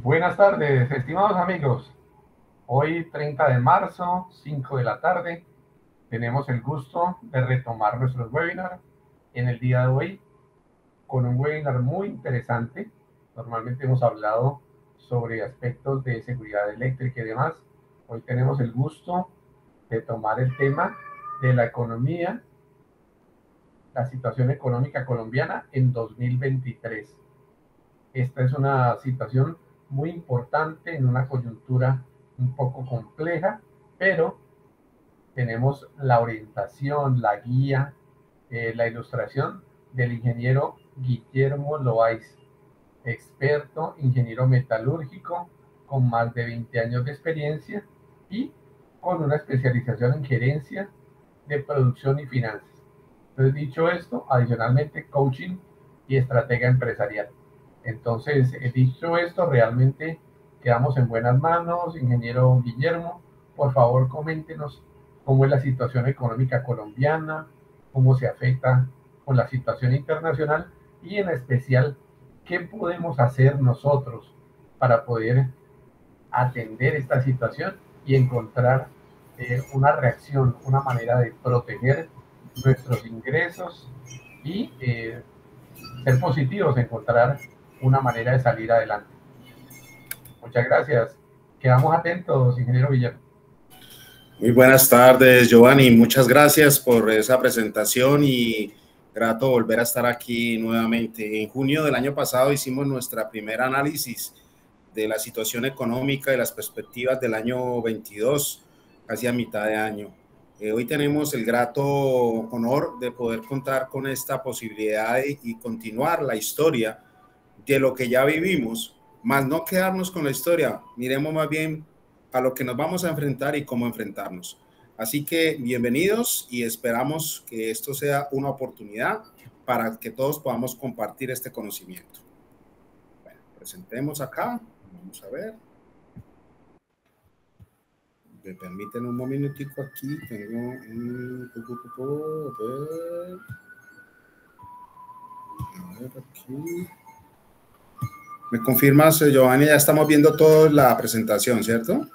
Buenas tardes, estimados amigos. Hoy, 30 de marzo, 5 de la tarde, tenemos el gusto de retomar nuestros webinars en el día de hoy con un webinar muy interesante. Normalmente hemos hablado sobre aspectos de seguridad eléctrica y demás. Hoy tenemos el gusto de tomar el tema de la economía, la situación económica colombiana en 2023. Esta es una situación muy importante en una coyuntura un poco compleja, pero tenemos la orientación, la guía, la ilustración del ingeniero Guillermo Loaiz, experto ingeniero metalúrgico con más de 20 años de experiencia y con una especialización en gerencia de producción y finanzas. Entonces, dicho esto, adicionalmente coaching y estratega empresarial. Entonces, dicho esto, realmente quedamos en buenas manos. Ingeniero Guillermo, por favor, coméntenos cómo es la situación económica colombiana, cómo se afecta con la situación internacional y en especial, qué podemos hacer nosotros para poder atender esta situación y encontrar una reacción, una manera de proteger nuestros ingresos y ser positivos, encontrar una manera de salir adelante. Muchas gracias. Quedamos atentos, ingeniero Guillermo. Muy buenas tardes, Giovanni. Muchas gracias por esa presentación y grato volver a estar aquí nuevamente. En junio del año pasado hicimos nuestra primera análisis de la situación económica y las perspectivas del año 22, casi a mitad de año. Hoy tenemos el grato honor de poder contar con esta posibilidad y continuar la historia de lo que ya vivimos, más no quedarnos con la historia, miremos más bien a lo que nos vamos a enfrentar y cómo enfrentarnos. Así que bienvenidos y esperamos que esto sea una oportunidad para que todos podamos compartir este conocimiento. Bueno, presentemos acá, vamos a ver. Me permiten un minutico aquí, tengo un... A ver aquí. ¿Me confirmas, Giovanni? Ya estamos viendo toda la presentación, ¿cierto?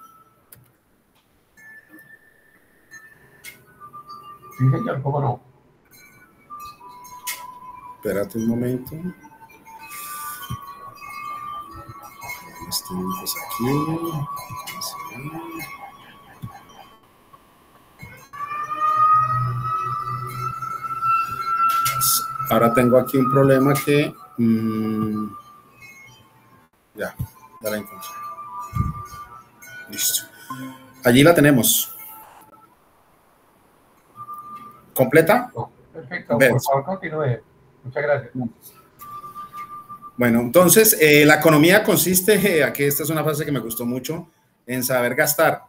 Sí, señor, cómo no. Espérate un momento. Estamos aquí. Ahora tengo aquí un problema que... ya la encontré. Listo. Allí la tenemos. ¿Completa? Perfecto, por ¿Ves? favor continúe. Muchas gracias. Bueno, entonces, la economía consiste, aquí esta es una frase que me gustó mucho, en saber gastar,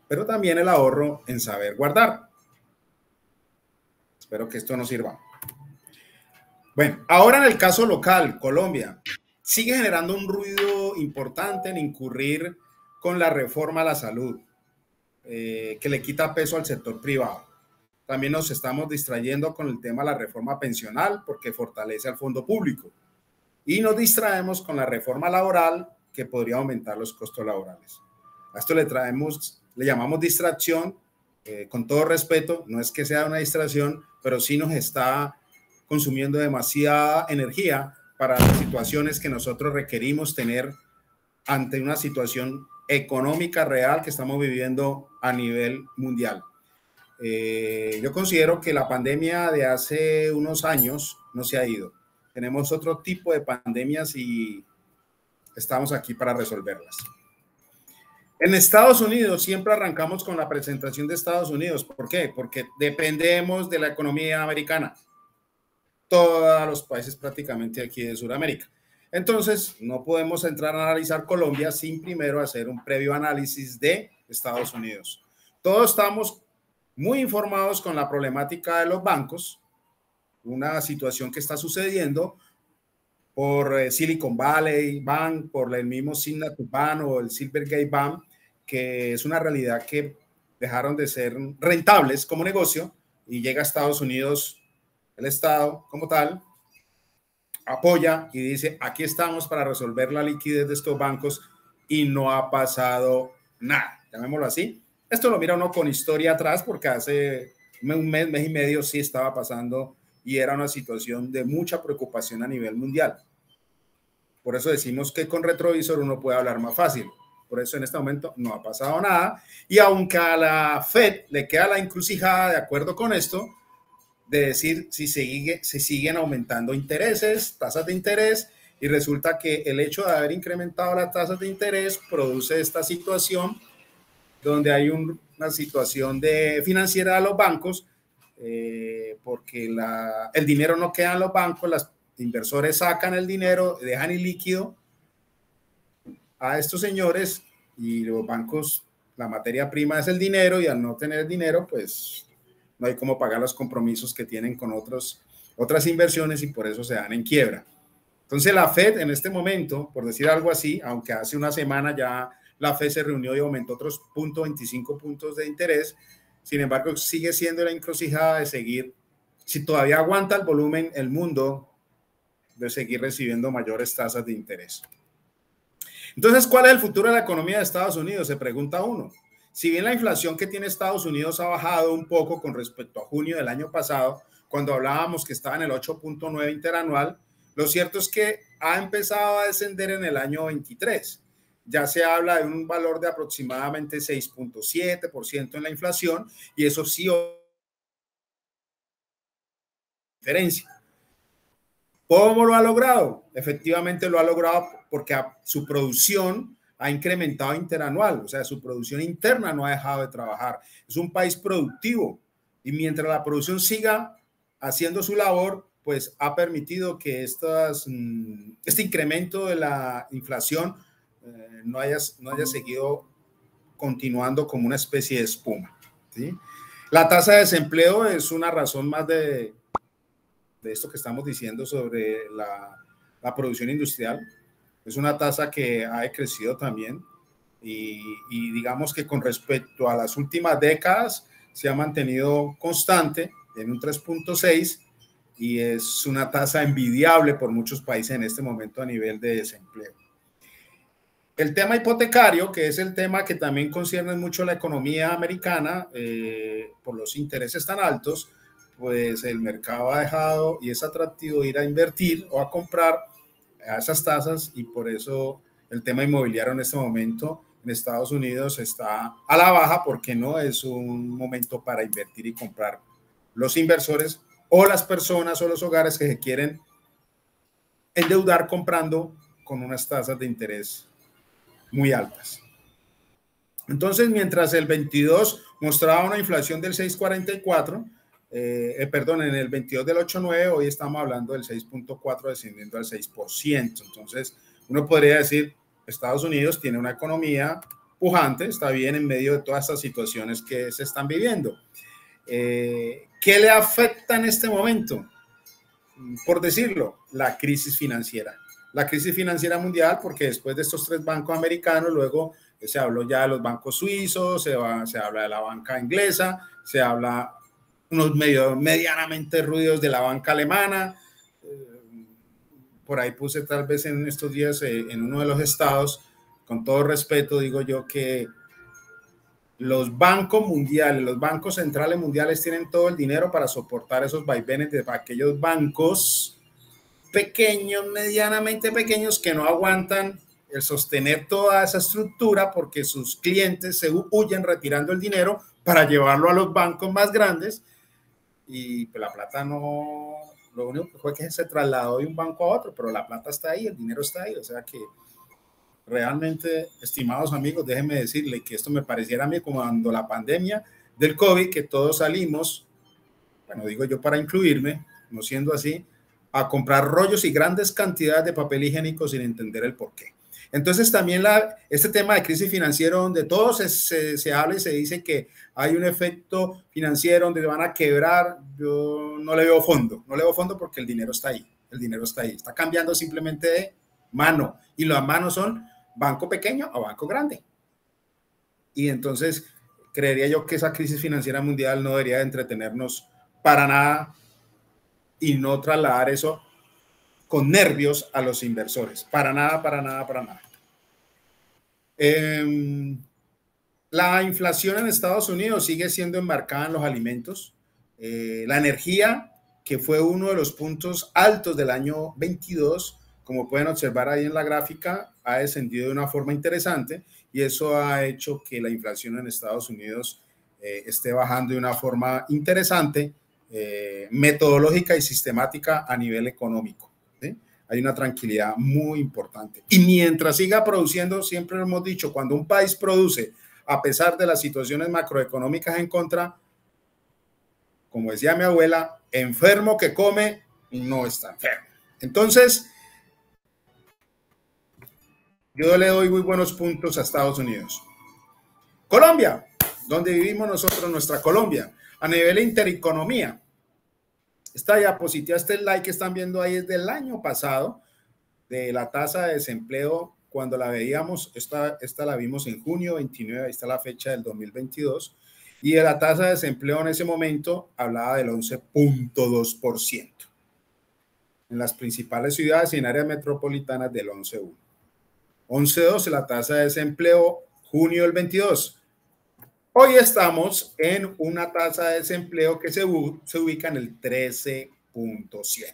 pero también el ahorro en saber guardar. Espero que esto nos sirva. Bueno, ahora en el caso local, Colombia, sigue generando un ruido importante en incurrir con la reforma a la salud, que le quita peso al sector privado. También nos estamos distrayendo con el tema de la reforma pensional porque fortalece al fondo público. Y nos distraemos con la reforma laboral que podría aumentar los costos laborales. A esto le llamamos distracción, con todo respeto, no es que sea una distracción, pero sí nos está consumiendo demasiada energía para las situaciones que nosotros requerimos tener ante una situación económica real que estamos viviendo a nivel mundial. Yo considero que la pandemia de hace unos años no se ha ido. Tenemos otro tipo de pandemias y estamos aquí para resolverlas. En Estados Unidos siempre arrancamos con la presentación de Estados Unidos. ¿Por qué? Porque dependemos de la economía americana. Todos los países prácticamente aquí de Sudamérica. Entonces, no podemos entrar a analizar Colombia sin primero hacer un previo análisis de Estados Unidos. Todos estamos muy informados con la problemática de los bancos, una situación que está sucediendo por Silicon Valley Bank, por el mismo Signature Bank o el Silvergate Bank, que es una realidad que dejaron de ser rentables como negocio y llega a Estados Unidos el Estado como tal apoya y dice, aquí estamos para resolver la liquidez de estos bancos y no ha pasado nada, llamémoslo así. Esto lo mira uno con historia atrás porque hace un mes, mes y medio sí estaba pasando y era una situación de mucha preocupación a nivel mundial. Por eso decimos que con retrovisor uno puede hablar más fácil. Por eso en este momento no ha pasado nada. Y aunque a la Fed le queda la encrucijada de acuerdo con esto, de decir si se siguen aumentando intereses, tasas de interés, y resulta que el hecho de haber incrementado las tasas de interés produce esta situación donde hay una situación de financiera de los bancos, porque el dinero no queda en los bancos, los inversores sacan el dinero, dejan el líquido a estos señores y los bancos, la materia prima es el dinero y al no tener dinero, pues no hay cómo pagar los compromisos que tienen con otras inversiones y por eso se dan en quiebra. Entonces la Fed en este momento, por decir algo así, aunque hace una semana ya la Fed se reunió y aumentó otros 0.25 puntos de interés, sin embargo sigue siendo la encrucijada de seguir, si todavía aguanta el volumen, el mundo, de seguir recibiendo mayores tasas de interés. Entonces, ¿cuál es el futuro de la economía de Estados Unidos? Se pregunta uno. Si bien la inflación que tiene Estados Unidos ha bajado un poco con respecto a junio del año pasado, cuando hablábamos que estaba en el 8.9 interanual, lo cierto es que ha empezado a descender en el año 23. Ya se habla de un valor de aproximadamente 6.7% en la inflación y eso sí diferencia. ¿Cómo lo ha logrado? Efectivamente lo ha logrado porque su producción ha incrementado interanual, o sea, su producción interna no ha dejado de trabajar. Es un país productivo y mientras la producción siga haciendo su labor, pues ha permitido que este incremento de la inflación no haya seguido continuando como una especie de espuma, ¿sí? La tasa de desempleo es una razón más de esto que estamos diciendo sobre la producción industrial. Es una tasa que ha decrecido también y digamos que con respecto a las últimas décadas se ha mantenido constante en un 3.6 y es una tasa envidiable por muchos países en este momento a nivel de desempleo. El tema hipotecario, que es el tema que también concierne mucho a la economía americana por los intereses tan altos, pues el mercado ha dejado y es atractivo ir a invertir o a comprar a esas tasas y por eso el tema inmobiliario en este momento en Estados Unidos está a la baja porque no es un momento para invertir y comprar. Los inversores o las personas o los hogares que se quieren endeudar comprando con unas tasas de interés muy altas. Entonces, mientras el 22 mostraba una inflación del 6.44, perdón, en el 22 del 8.9, hoy estamos hablando del 6.4 descendiendo al 6%. Entonces, uno podría decir, Estados Unidos tiene una economía pujante, está bien en medio de todas estas situaciones que se están viviendo. ¿Qué le afecta en este momento? Por decirlo, la crisis financiera. La crisis financiera mundial, porque después de estos tres bancos americanos, luego se habló ya de los bancos suizos, se habla de la banca inglesa, se habla unos medianamente ruidos de la banca alemana. Por ahí puse tal vez en estos días en uno de los estados, con todo respeto digo yo que los bancos mundiales, los bancos centrales mundiales tienen todo el dinero para soportar esos vaivenes de aquellos bancos pequeños, medianamente pequeños, que no aguantan el sostener toda esa estructura porque sus clientes se huyen retirando el dinero para llevarlo a los bancos más grandes y pues la plata no, lo único que fue que se trasladó de un banco a otro, pero la plata está ahí, el dinero está ahí, o sea que realmente, estimados amigos, déjenme decirle que esto me pareciera a mí como cuando la pandemia del COVID, que todos salimos, bueno, digo yo para incluirme, no siendo así, a comprar rollos y grandes cantidades de papel higiénico sin entender el porqué. Entonces también este tema de crisis financiera donde todo se habla y se dice que hay un efecto financiero donde van a quebrar, yo no le veo fondo, porque el dinero está ahí, está cambiando simplemente de mano y las manos son banco pequeño o banco grande. Y entonces creería yo que esa crisis financiera mundial no debería de entretenernos para nada y no trasladar eso con nervios a los inversores. Para nada, para nada, para nada. La inflación en Estados Unidos sigue siendo enmarcada en los alimentos. La energía, que fue uno de los puntos altos del año 22, como pueden observar ahí en la gráfica, ha descendido de una forma interesante y eso ha hecho que la inflación en Estados Unidos esté bajando de una forma interesante, metodológica y sistemática a nivel económico. ¿Sí? Hay una tranquilidad muy importante. Y mientras siga produciendo, siempre lo hemos dicho, cuando un país produce, a pesar de las situaciones macroeconómicas en contra, como decía mi abuela, enfermo que come no está enfermo. Entonces, yo le doy muy buenos puntos a Estados Unidos. Colombia, donde vivimos nosotros, nuestra Colombia, a nivel intereconomía. Esta diapositiva, este slide que están viendo ahí es del año pasado, de la tasa de desempleo, cuando la veíamos, esta la vimos en junio 29, ahí está la fecha del 2022, y de la tasa de desempleo en ese momento hablaba del 11.2%. En las principales ciudades y en áreas metropolitanas del 11.1. 11.2 la tasa de desempleo junio del 22. Hoy estamos en una tasa de desempleo que se ubica en el 13.7.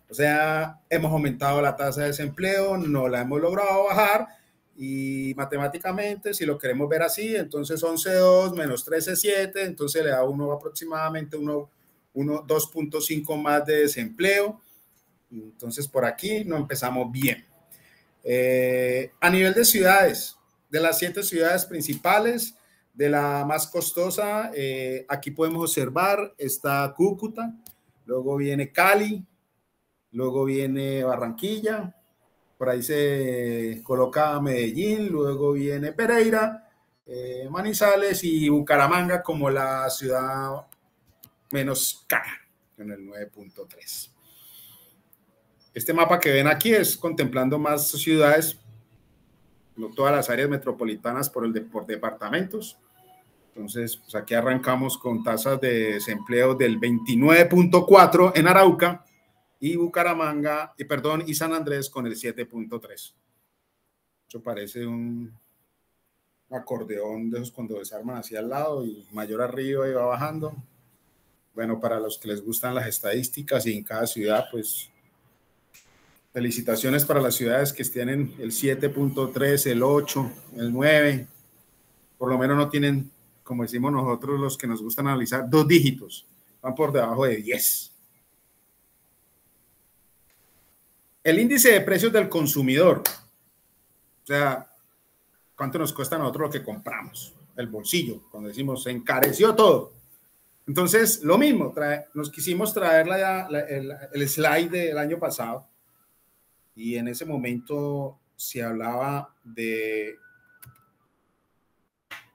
O sea, hemos aumentado la tasa de desempleo, no la hemos logrado bajar y matemáticamente, si lo queremos ver así, entonces 11.2 menos 13.7, entonces le da uno aproximadamente 2.5 más de desempleo. Entonces, por aquí no empezamos bien. A nivel de ciudades, de las 7 ciudades principales, de la más costosa, aquí podemos observar, está Cúcuta, luego viene Cali, luego viene Barranquilla, por ahí se coloca Medellín, luego viene Pereira, Manizales y Bucaramanga como la ciudad menos cara, con el 9.3. Este mapa que ven aquí es contemplando más ciudades, no todas las áreas metropolitanas por departamentos. Entonces, pues aquí arrancamos con tasas de desempleo del 29.4 en Arauca y Bucaramanga, y San Andrés con el 7.3. Eso parece un acordeón de esos cuando desarman hacia el lado y mayor arriba y va bajando. Bueno, para los que les gustan las estadísticas y en cada ciudad, pues felicitaciones para las ciudades que tienen el 7.3, el 8, el 9. Por lo menos no tienen, como decimos nosotros los que nos gustan analizar, 2 dígitos. Van por debajo de 10. El índice de precios del consumidor. O sea, ¿cuánto nos cuesta a nosotros lo que compramos? El bolsillo, cuando decimos se encareció todo. Entonces, lo mismo, nos quisimos traer el slide del año pasado y en ese momento se hablaba de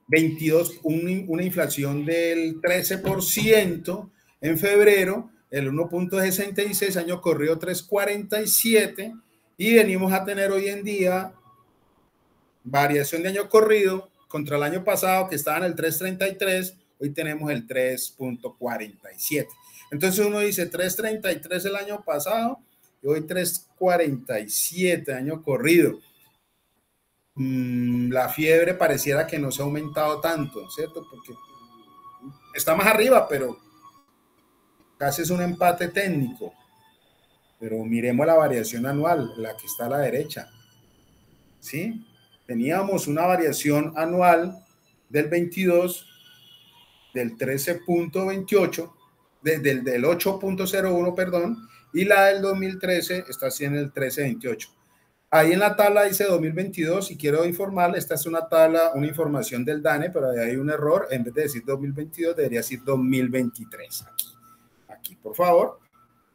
22, una inflación del 13% en febrero, el 1.66, año corrido 3.47 y venimos a tener hoy en día variación de año corrido contra el año pasado que estaba en el 3.33, hoy tenemos el 3.47. Entonces uno dice 3.33 el año pasado y hoy 3.47 año corrido. La fiebre pareciera que no se ha aumentado tanto, ¿cierto? Porque está más arriba, pero casi es un empate técnico. Pero miremos la variación anual, la que está a la derecha. ¿Sí? Teníamos una variación anual del 22, del 13.28, del 8.01, perdón, y la del 2013 está así en el 13.28. Ahí en la tabla dice 2022 y quiero informarle, esta es una tabla, una información del DANE, pero ahí hay un error, en vez de decir 2022 debería decir 2023. Aquí por favor,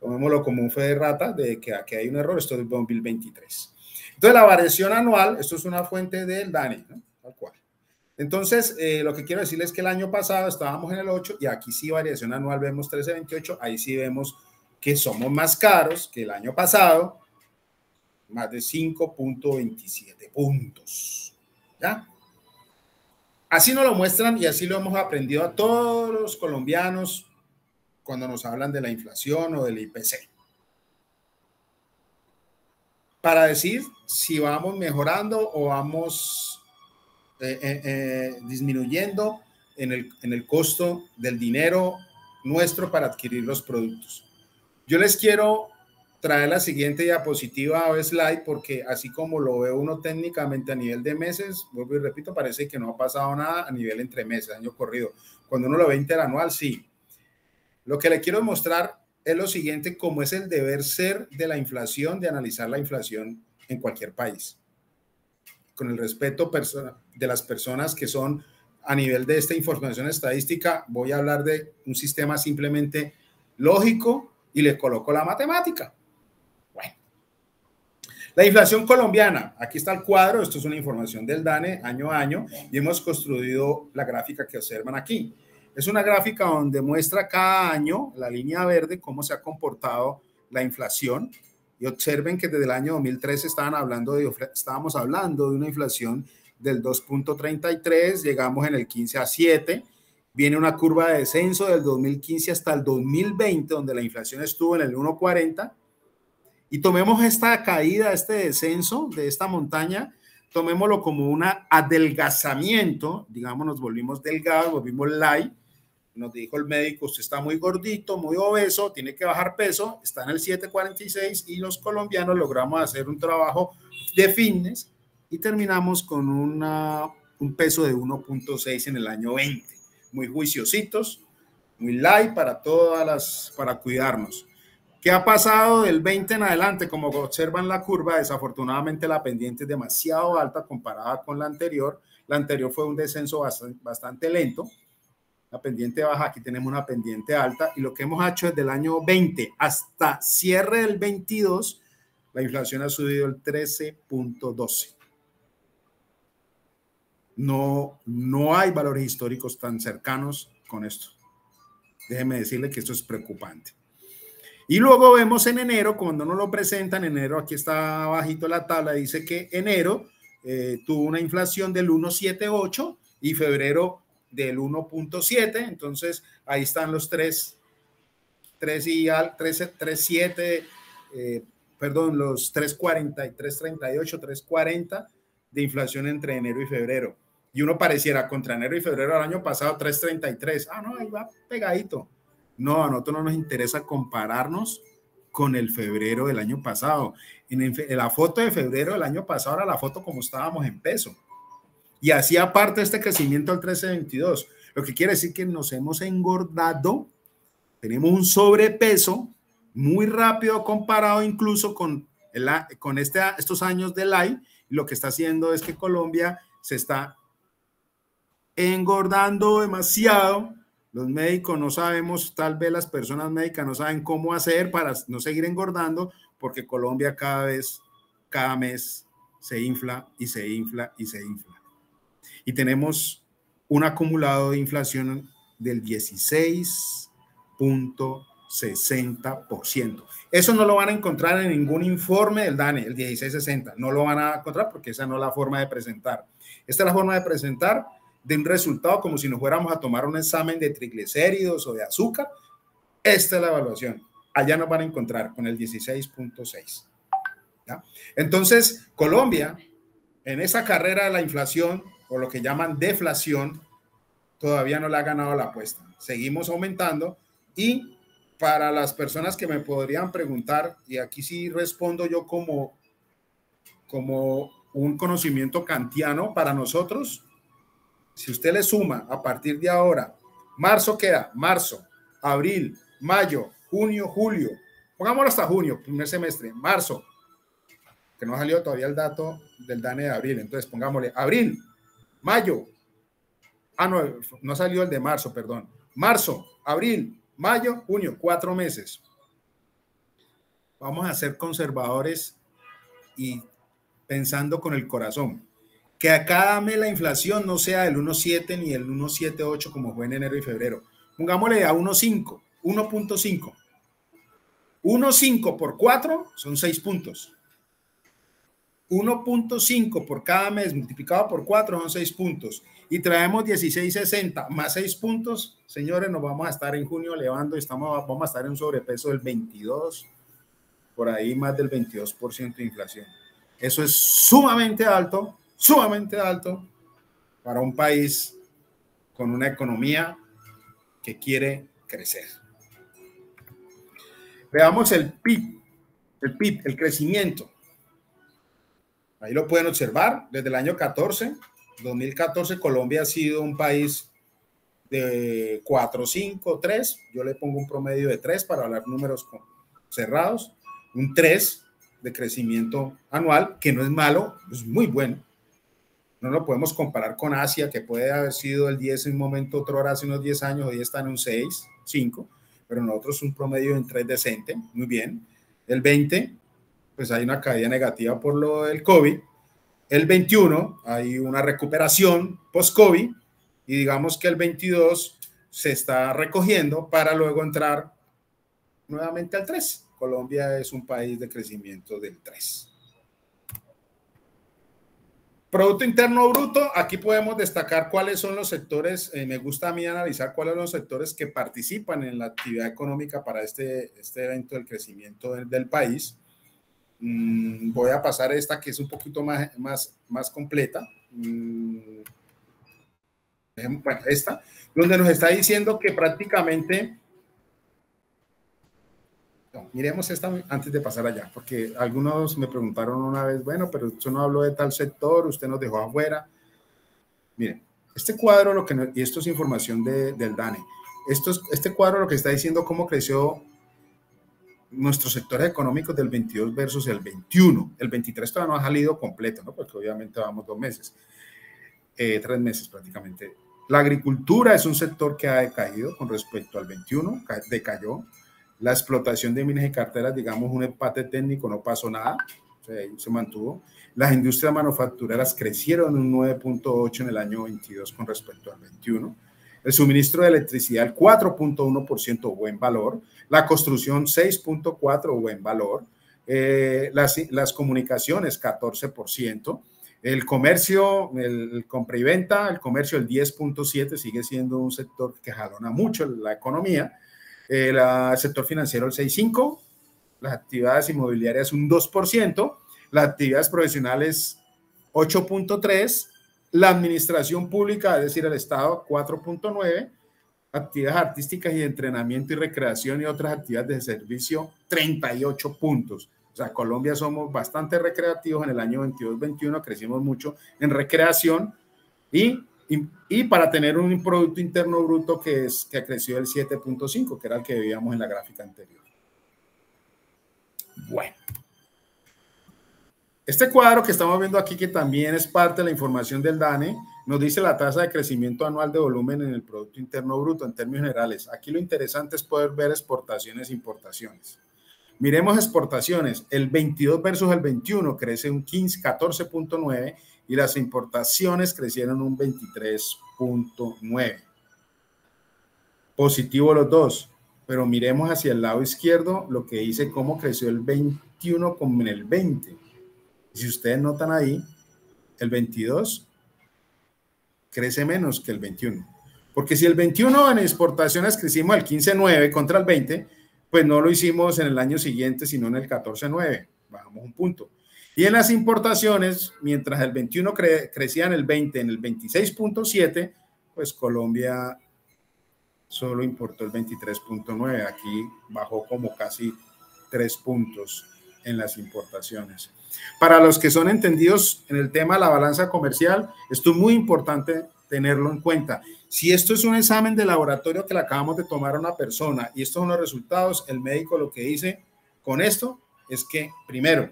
tomémoslo como un fe de rata de que aquí hay un error, esto es 2023. Entonces la variación anual, esto es una fuente del DANE, ¿no? Tal cual. Entonces, lo que quiero decirles es que el año pasado estábamos en el 8 y aquí sí variación anual vemos 13.28, ahí sí vemos que somos más caros que el año pasado, más de 5.27 puntos. ¿Ya? Así nos lo muestran y así lo hemos aprendido a todos los colombianos cuando nos hablan de la inflación o del IPC. para decir si vamos mejorando o vamos disminuyendo en el costo del dinero nuestro para adquirir los productos. Yo les quiero traer la siguiente diapositiva o slide, porque así como lo ve uno técnicamente a nivel de meses, vuelvo y repito, parece que no ha pasado nada a nivel entre meses, año corrido. Cuando uno lo ve interanual, sí. Lo que le quiero mostrar es lo siguiente, cómo es el deber ser de la inflación, de analizar la inflación en cualquier país. Con el respeto de las personas que son a nivel de esta información estadística, voy a hablar de un sistema simplemente lógico y le coloco la matemática. Bueno, la inflación colombiana, aquí está el cuadro, esto es una información del DANE año a año y hemos construido la gráfica que observan aquí. Es una gráfica donde muestra cada año la línea verde cómo se ha comportado la inflación y observen que desde el año 2013 estábamos hablando de una inflación del 2.33, llegamos en el 15 a 7, viene una curva de descenso del 2015 hasta el 2020 donde la inflación estuvo en el 1.40 y tomemos esta caída, este descenso de esta montaña, tomémoslo como un adelgazamiento, digamos nos volvimos delgados, volvimos light. Nos dijo el médico, usted está muy gordito, muy obeso, tiene que bajar peso, está en el 7.46 y los colombianos logramos hacer un trabajo de fitness y terminamos con un peso de 1.6 en el año 20. Muy juiciositos, muy light para para cuidarnos. ¿Qué ha pasado del 20 en adelante? Como observan la curva, desafortunadamente la pendiente es demasiado alta comparada con la anterior. La anterior fue un descenso bastante lento. La pendiente baja, aquí tenemos una pendiente alta y lo que hemos hecho desde el año 20 hasta cierre del 22, la inflación ha subido el 13.12. No hay valores históricos tan cercanos con esto. Déjenme decirle que esto es preocupante. Y luego vemos en enero, cuando nos lo presentan, en enero, aquí está abajito la tabla, dice que enero tuvo una inflación del 1.78 y febrero del 1.7, entonces ahí están los 3.7, los 3.40, 3.38, 3.40 de inflación entre enero y febrero. Y uno pareciera contra enero y febrero del año pasado 3.33. Ah, no, ahí va pegadito. No, a nosotros no nos interesa compararnos con el febrero del año pasado. En la foto de febrero del año pasado era la foto como estábamos en peso. Y así aparte este crecimiento al 13.22, lo que quiere decir que nos hemos engordado, tenemos un sobrepeso muy rápido comparado incluso con estos años del AI. Lo que está haciendo es que Colombia se está engordando demasiado. Los médicos no sabemos, tal vez las personas médicas no saben cómo hacer para no seguir engordando, porque Colombia cada mes se infla y se infla y se infla. Y tenemos un acumulado de inflación del 16.60%. Eso no lo van a encontrar en ningún informe del DANE, el 1660. No lo van a encontrar porque esa no es la forma de presentar. Esta es la forma de presentar de un resultado como si nos fuéramos a tomar un examen de triglicéridos o de azúcar. Esta es la evaluación. Allá nos van a encontrar con el 16.6. ¿Ya? Entonces, Colombia, en esa carrera de la inflación, o lo que llaman deflación, todavía no le ha ganado la apuesta. Seguimos aumentando y para las personas que me podrían preguntar, y aquí sí respondo yo como un conocimiento kantiano, para nosotros, si usted le suma a partir de ahora, marzo queda, marzo, abril, mayo, junio, julio, pongámoslo hasta junio, primer semestre, marzo, que no ha salido todavía el dato del DANE de abril, entonces pongámosle abril, mayo, no salió el de marzo, perdón, marzo, abril, mayo, junio, 4 meses. Vamos a ser conservadores y pensando con el corazón, que a cada mes la inflación no sea del 1.7 ni el 1.78 como fue en enero y febrero. Pongámosle a 1.5, 1.5. 1.5 por 4 son 6 puntos. 1.5 por cada mes multiplicado por 4 son 6 puntos. Y traemos 16.60 más 6 puntos. Señores, nos vamos a estar en junio elevando y vamos a estar en un sobrepeso del 22%. por ahí más del 22% de inflación. Eso es sumamente alto para un país con una economía que quiere crecer. Veamos el PIB, el crecimiento. Ahí lo pueden observar, desde el año 2014, Colombia ha sido un país de 4, 5, 3, yo le pongo un promedio de 3 para hablar números cerrados, un 3 de crecimiento anual, que no es malo, es muy bueno. No lo podemos comparar con Asia, que puede haber sido el 10 en un momento, otro hora hace unos 10 años, hoy está en un 6, 5, pero nosotros un promedio en 3 decente, muy bien. El 20, pues hay una caída negativa por lo del COVID. El 21 hay una recuperación post-COVID y digamos que el 22 se está recogiendo para luego entrar nuevamente al 3. Colombia es un país de crecimiento del 3. Producto Interno Bruto, aquí podemos destacar cuáles son los sectores, me gusta a mí analizar cuáles son los sectores que participan en la actividad económica para este evento del crecimiento del país. Voy a pasar esta que es un poquito más completa. Bueno, esta, donde nos está diciendo que prácticamente... No, miremos esta antes de pasar allá, porque algunos me preguntaron una vez, bueno, pero usted no habló de tal sector, usted nos dejó afuera. Miren, este cuadro, y esto es información del DANE, este cuadro lo que está diciendo cómo creció nuestros sectores económicos del 22 versus el 21. El 23 todavía no ha salido completo, ¿no? Porque obviamente vamos 2 meses, 3 meses prácticamente. La agricultura es un sector que ha decaído con respecto al 21, decayó. La explotación de minas y carteras, digamos, un empate técnico, no pasó nada, o sea, se mantuvo. Las industrias manufactureras crecieron un 9.8 en el año 22 con respecto al 21. El suministro de electricidad, 4.1%, buen valor. La construcción, 6.4%, buen valor. Las comunicaciones, 14%. El comercio, el compra y venta, el comercio, el 10.7%, sigue siendo un sector que jalona mucho la economía. El sector financiero, el 6.5%. Las actividades inmobiliarias, un 2%. Las actividades profesionales, 8.3%. La administración pública, es decir, el Estado, 4.9%. Actividades artísticas y de entrenamiento y recreación y otras actividades de servicio, 38 puntos. O sea, Colombia somos bastante recreativos. En el año 22-21 crecimos mucho en recreación y para tener un Producto Interno Bruto que creció el 7.5, que era el que veíamos en la gráfica anterior. Bueno. Este cuadro que estamos viendo aquí, que también es parte de la información del DANE, nos dice la tasa de crecimiento anual de volumen en el Producto Interno Bruto en términos generales. Aquí lo interesante es poder ver exportaciones e importaciones. Miremos exportaciones. El 22 versus el 21 crece un 14.9 y las importaciones crecieron un 23.9. Positivo los dos, pero miremos hacia el lado izquierdo lo que dice cómo creció el 21 con el 20. Si ustedes notan ahí, el 22 crece menos que el 21. Porque si el 21 en exportaciones crecimos el 15.9 contra el 20, pues no lo hicimos en el año siguiente, sino en el 14.9. Bajamos un punto. Y en las importaciones, mientras el 21 crecía en el 20, en el 26.7, pues Colombia solo importó el 23.9. Aquí bajó como casi 3 puntos en las importaciones. Para los que son entendidos en el tema de la balanza comercial, esto es muy importante tenerlo en cuenta. Si esto es un examen de laboratorio que le acabamos de tomar a una persona y estos son los resultados, el médico lo que dice con esto es que, primero,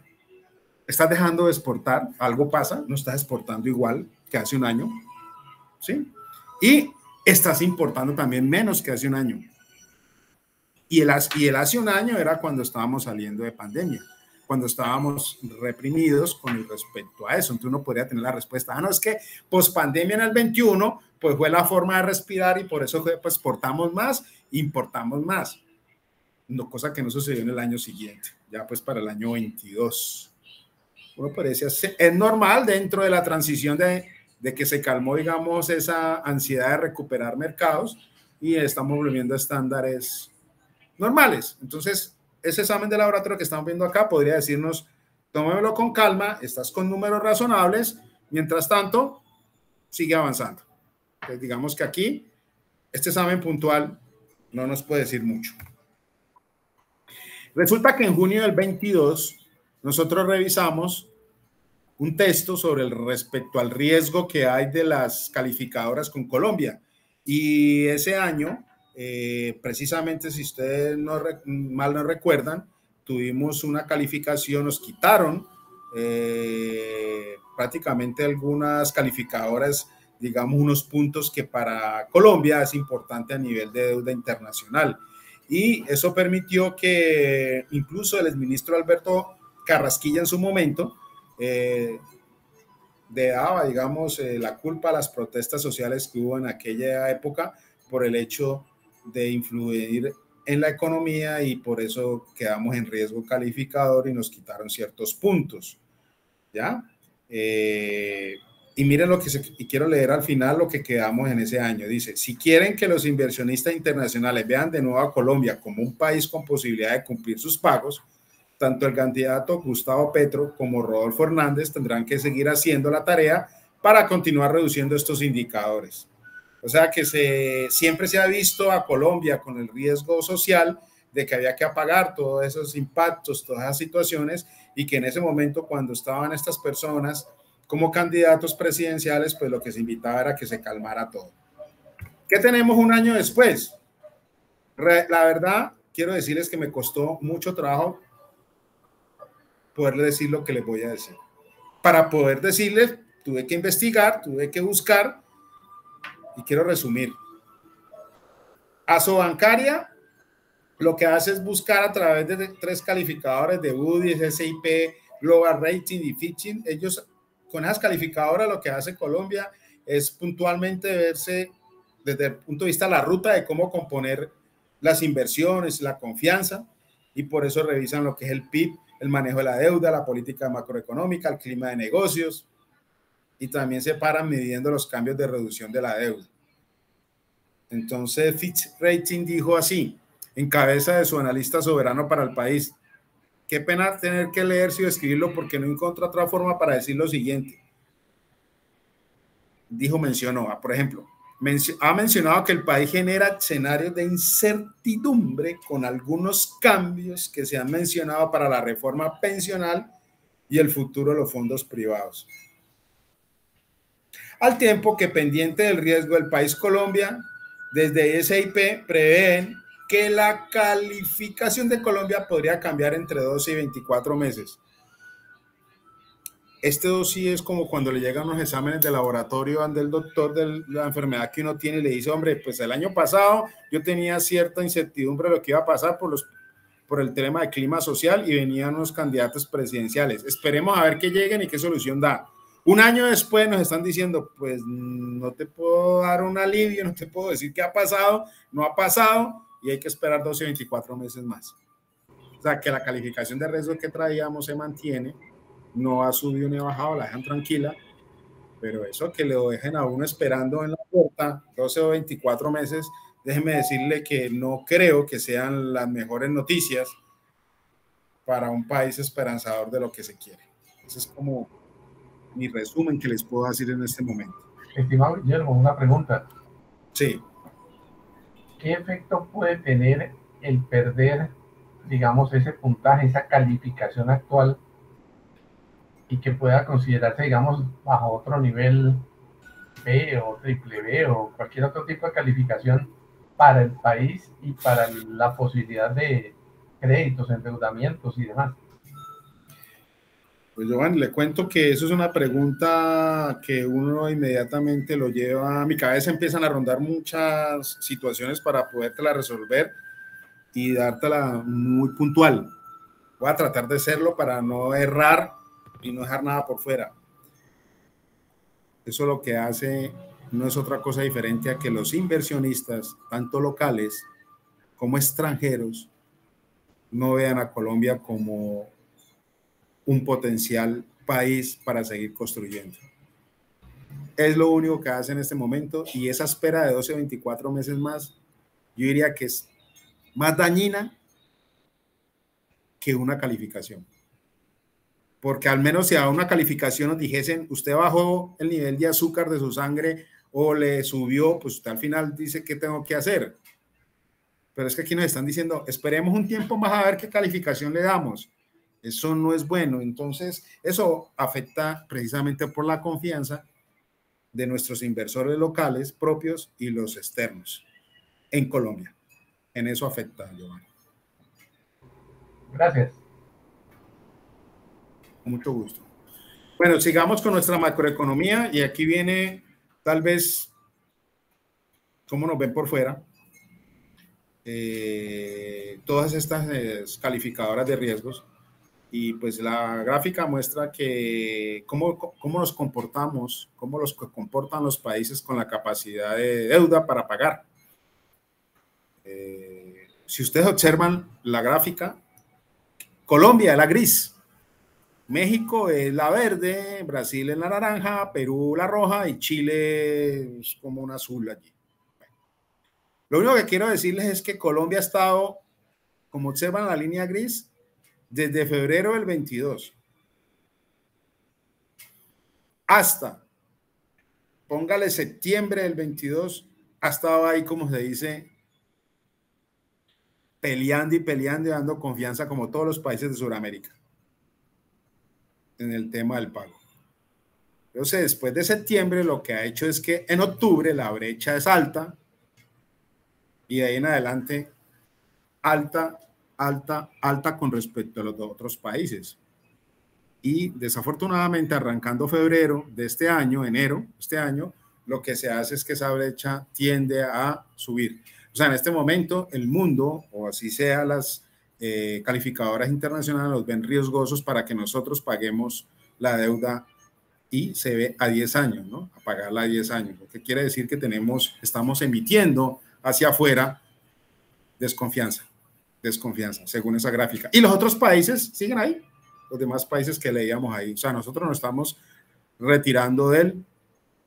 estás dejando de exportar, algo pasa, no estás exportando igual que hace un año, ¿sí? Y estás importando también menos que hace un año. Y el hace un año era cuando estábamos saliendo de pandemia, cuando estábamos reprimidos con respecto a eso. Entonces uno podría tener la respuesta, no, es que post-pandemia en el 21, pues fue la forma de respirar y por eso pues, exportamos más, importamos más. No, cosa que no sucedió en el año siguiente, ya pues para el año 22. Uno podría decir, es normal dentro de la transición de que se calmó, digamos, esa ansiedad de recuperar mercados y estamos volviendo a estándares normales. Entonces, ese examen de laboratorio que estamos viendo acá podría decirnos, tómelo con calma, estás con números razonables, mientras tanto, sigue avanzando. Entonces, digamos que aquí, este examen puntual no nos puede decir mucho. Resulta que en junio del 22, nosotros revisamos un texto sobre el respecto al riesgo que hay de las calificadoras con Colombia. Y ese año, precisamente, si ustedes mal no recuerdan, tuvimos una calificación, nos quitaron prácticamente algunas calificadoras, digamos, unos puntos que para Colombia es importante a nivel de deuda internacional. Y eso permitió que incluso el exministro Alberto Carrasquilla en su momento daba, digamos, la culpa a las protestas sociales que hubo en aquella época por el hecho de influir en la economía y por eso quedamos en riesgo calificador y nos quitaron ciertos puntos, ¿ya? Y miren lo que y quiero leer al final lo que quedamos en ese año. Dice, si quieren que los inversionistas internacionales vean de nuevo a Colombia como un país con posibilidad de cumplir sus pagos, tanto el candidato Gustavo Petro como Rodolfo Hernández tendrán que seguir haciendo la tarea para continuar reduciendo estos indicadores. O sea que siempre se ha visto a Colombia con el riesgo social de que había que apagar todos esos impactos, todas esas situaciones, y que en ese momento, cuando estaban estas personas como candidatos presidenciales, pues lo que se invitaba era que se calmara todo. ¿Qué tenemos un año después? La verdad, quiero decirles que me costó mucho trabajo poderle decir lo que les voy a decir. Para poder decirles, tuve que investigar, tuve que buscar, y quiero resumir. Asobancaria lo que hace es buscar a través de 3 calificadores de Moody's, S&P, Global Rating y Fitch. Ellos, con esas calificadoras, lo que hace Colombia es puntualmente verse desde el punto de vista de la ruta de cómo componer las inversiones, la confianza, y por eso revisan lo que es el PIB, el manejo de la deuda, la política macroeconómica, el clima de negocios, y también se paran midiendo los cambios de reducción de la deuda. Entonces Fitch Rating dijo así, en cabeza de su analista soberano para el país: qué pena tener que leerse o escribirlo porque no encontré otra forma para decir lo siguiente. Mencionó, por ejemplo, ha mencionado que el país genera escenarios de incertidumbre con algunos cambios que se han mencionado para la reforma pensional y el futuro de los fondos privados. Al tiempo que, pendiente del riesgo del país Colombia, desde S&P prevén que la calificación de Colombia podría cambiar entre 12 y 24 meses. Este dossier es como cuando le llegan los exámenes de laboratorio del doctor de la enfermedad que uno tiene y le dice, hombre, pues el año pasado yo tenía cierta incertidumbre de lo que iba a pasar por el tema de clima social y venían unos candidatos presidenciales. Esperemos a ver qué lleguen y qué solución da. Un año después nos están diciendo, pues no te puedo dar un alivio, no te puedo decir qué ha pasado, no ha pasado, y hay que esperar 12 o 24 meses más. O sea, que la calificación de riesgo que traíamos se mantiene, no ha subido ni ha bajado, la dejan tranquila, pero eso que lo dejen a uno esperando en la puerta 12 o 24 meses, déjeme decirle que no creo que sean las mejores noticias para un país esperanzador de lo que se quiere. Ese es como mi resumen que les puedo decir en este momento. Estimado Guillermo, una pregunta. Sí. ¿Qué efecto puede tener el perder, digamos, ese puntaje, esa calificación actual, y que pueda considerarse, digamos, bajo otro nivel B o triple B o cualquier otro tipo de calificación para el país y para la posibilidad de créditos, endeudamientos y demás? Pues Giovanni, le cuento que eso es una pregunta que uno inmediatamente lo lleva a mi cabeza, empiezan a rondar muchas situaciones para podértela resolver y dártela muy puntual. Voy a tratar de hacerlo para no errar y no dejar nada por fuera. Eso lo que hace no es otra cosa diferente a que los inversionistas, tanto locales como extranjeros, no vean a Colombia como un potencial país para seguir construyendo. Es lo único que hace en este momento, y esa espera de 12 o 24 meses más, yo diría que es más dañina que una calificación. Porque al menos si a una calificación nos dijesen, usted bajó el nivel de azúcar de su sangre o le subió, pues usted al final dice, ¿qué tengo que hacer? Pero es que aquí nos están diciendo, esperemos un tiempo más a ver qué calificación le damos. Eso no es bueno. Entonces, eso afecta precisamente por la confianza de nuestros inversores locales propios y los externos en Colombia. En eso afecta, Giovanni. Gracias. Con mucho gusto. Bueno, sigamos con nuestra macroeconomía y aquí viene tal vez cómo nos ven por fuera. Todas estas calificadoras de riesgos y pues la gráfica muestra que cómo nos comportamos, cómo los comportan los países con la capacidad de deuda para pagar. Si ustedes observan la gráfica, Colombia es la gris, México es la verde, Brasil es la naranja, Perú la roja y Chile es como un azul allí. Lo único que quiero decirles es que Colombia ha estado, como observan la línea gris, desde febrero del 22 hasta, póngale septiembre del 22, ha estado ahí, como se dice, peleando y peleando y dando confianza como todos los países de Sudamérica en el tema del pago. Entonces, después de septiembre, lo que ha hecho es que en octubre la brecha es alta y de ahí en adelante alta con respecto a los otros países. Y desafortunadamente, arrancando febrero de este año, enero, este año, lo que se hace es que esa brecha tiende a subir. O sea, en este momento el mundo, o así sea las calificadoras internacionales, nos ven riesgosos para que nosotros paguemos la deuda y se ve a 10 años, ¿no? A pagarla a 10 años, lo que quiere decir que estamos emitiendo hacia afuera desconfianza, según esa gráfica. Y los otros países siguen ahí, los demás países que leíamos ahí. O sea, nosotros nos estamos retirando del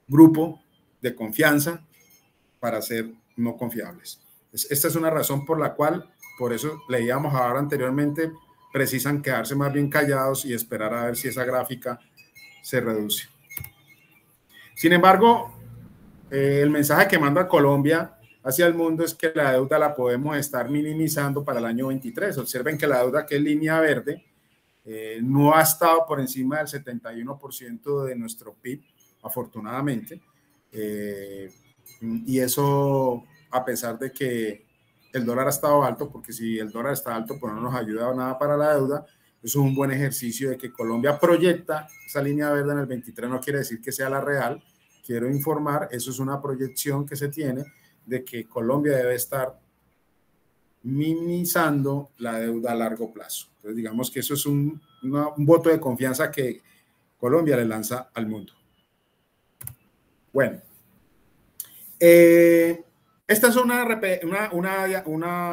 grupo de confianza para ser no confiables. Esta es una razón por la cual, por eso leíamos ahora anteriormente, precisan quedarse más bien callados y esperar a ver si esa gráfica se reduce. Sin embargo, el mensaje que manda Colombia hacia el mundo es que la deuda la podemos estar minimizando para el año 23. Observen que la deuda, que es línea verde, no ha estado por encima del 71% de nuestro PIB, afortunadamente, y eso a pesar de que el dólar ha estado alto, porque si el dólar está alto, pues no nos ayuda nada para la deuda. Eso es un buen ejercicio de que Colombia proyecta esa línea verde en el 23, no quiere decir que sea la real, quiero informar, eso es una proyección que se tiene de que Colombia debe estar minimizando la deuda a largo plazo. Entonces, digamos que eso es un voto de confianza que Colombia le lanza al mundo. Bueno, esta es una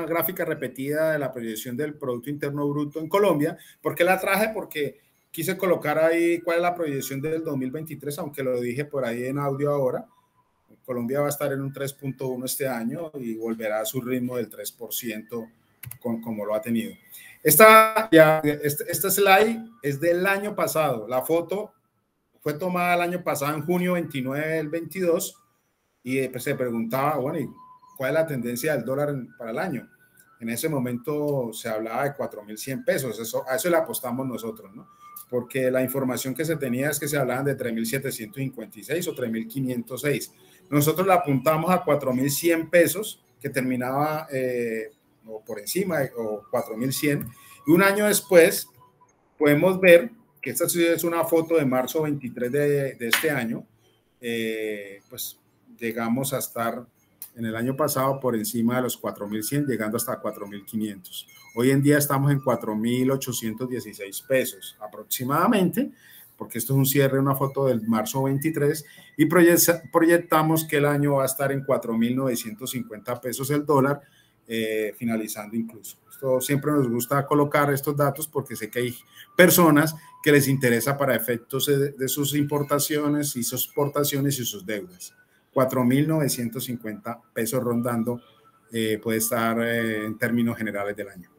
gráfica repetida de la proyección del Producto Interno Bruto en Colombia. ¿Por qué la traje? Porque quise colocar ahí cuál es la proyección del 2023, aunque lo dije por ahí en audio ahora. Colombia va a estar en un 3.1 este año y volverá a su ritmo del 3% como lo ha tenido. Esta slide es del año pasado. La foto fue tomada el año pasado, en junio 29 del 22, y pues se preguntaba, bueno, ¿y cuál es la tendencia del dólar para el año? En ese momento se hablaba de 4.100 pesos, a eso le apostamos nosotros, ¿no? Porque la información que se tenía es que se hablaban de 3.756 o 3.506. Nosotros la apuntamos a 4.100 pesos, que terminaba o por encima, o 4.100. Y un año después podemos ver que esta es una foto de marzo 23 de este año. Pues llegamos a estar en el año pasado por encima de los 4.100, llegando hasta 4.500. Hoy en día estamos en 4.816 pesos aproximadamente, porque esto es un cierre, una foto del marzo 23, y proyectamos que el año va a estar en 4.950 pesos el dólar, finalizando incluso. Esto siempre nos gusta colocar estos datos porque sé que hay personas que les interesa para efectos de sus importaciones y sus exportaciones y sus deudas. 4.950 pesos rondando puede estar en términos generales del año.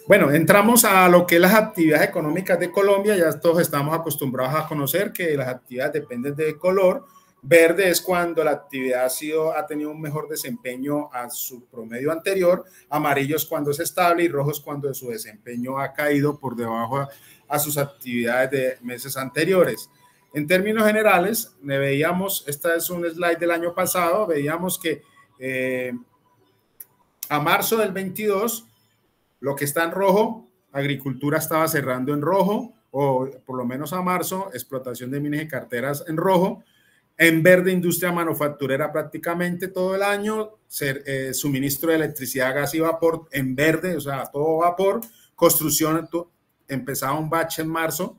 Bueno, entramos a lo que es las actividades económicas de Colombia. Ya todos estamos acostumbrados a conocer que las actividades dependen de color. Verde es cuando la actividad ha tenido un mejor desempeño a su promedio anterior. Amarillo es cuando es estable y rojo es cuando su desempeño ha caído por debajo a sus actividades de meses anteriores. En términos generales, veíamos, esta es un slide del año pasado, veíamos que a marzo del 22, lo que está en rojo, agricultura estaba cerrando en rojo, o por lo menos a marzo, explotación de minas y carteras en rojo. En verde, industria manufacturera prácticamente todo el año, suministro de electricidad, gas y vapor en verde, o sea, todo vapor. Construcción, empezaba un batch en marzo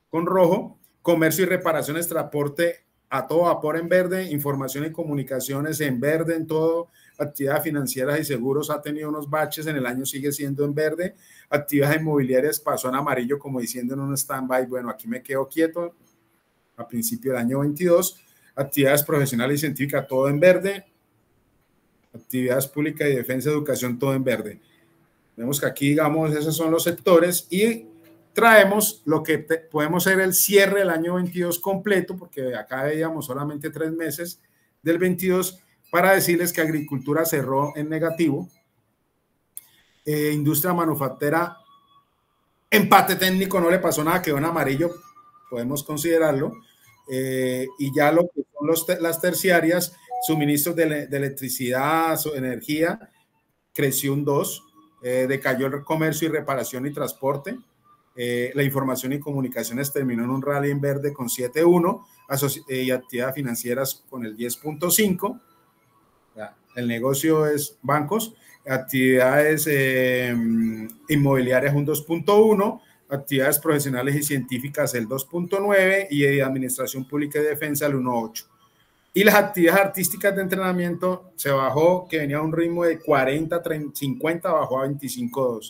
con rojo. Comercio y reparaciones, transporte a todo vapor en verde. Información y comunicaciones en verde en todo. Actividades financieras y seguros ha tenido unos baches, en el año sigue siendo en verde. Actividades inmobiliarias pasó en amarillo, como diciendo en un stand-by, bueno, aquí me quedo quieto, a principio del año 22. Actividades profesionales y científicas, todo en verde. Actividades públicas y defensa, educación, todo en verde. Vemos que aquí, digamos, esos son los sectores y traemos lo que podemos ser el cierre del año 22 completo, porque acá veíamos solamente 3 meses del 22, para decirles que agricultura cerró en negativo, industria manufacturera, empate técnico, no le pasó nada, quedó en amarillo, podemos considerarlo, y ya lo que son las terciarias, suministros de electricidad, energía, creció un 2, decayó el comercio y reparación y transporte, la información y comunicaciones terminó en un rally en verde con 7.1, y actividades financieras con el 10.5. El negocio es bancos, actividades inmobiliarias un 2.1, actividades profesionales y científicas el 2.9 y administración pública y defensa el 1.8. Y las actividades artísticas de entrenamiento se bajó, que venía a un ritmo de 40, 30, 50, bajó a 25.2. O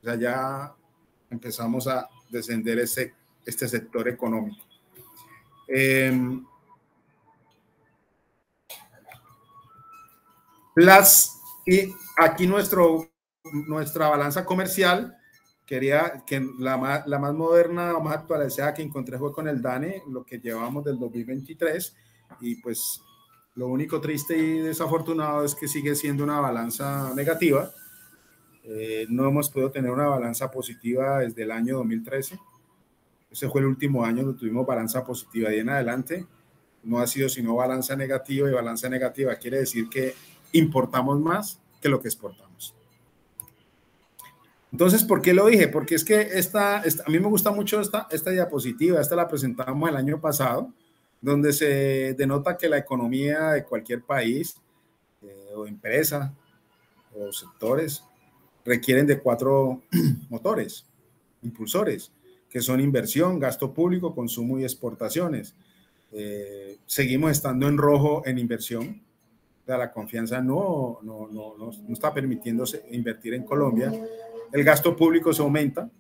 sea, ya empezamos a descender este sector económico. Y aquí nuestra balanza comercial, quería que la más moderna, más actualizada que encontré fue con el DANE, lo que llevamos del 2023, y pues lo único triste y desafortunado es que sigue siendo una balanza negativa. No hemos podido tener una balanza positiva desde el año 2013. Ese fue el último año donde tuvimos balanza positiva. De en adelante no ha sido sino balanza negativa, y balanza negativa quiere decir que importamos más que lo que exportamos. Entonces, ¿por qué lo dije? Porque es que a mí me gusta mucho esta diapositiva. Esta la presentamos el año pasado, donde se denota que la economía de cualquier país o empresa o sectores requieren de 4 motores, impulsores, que son inversión, gasto público, consumo y exportaciones. Seguimos estando en rojo en inversión. La confianza no está permitiéndose invertir en Colombia. El gasto público se aumenta,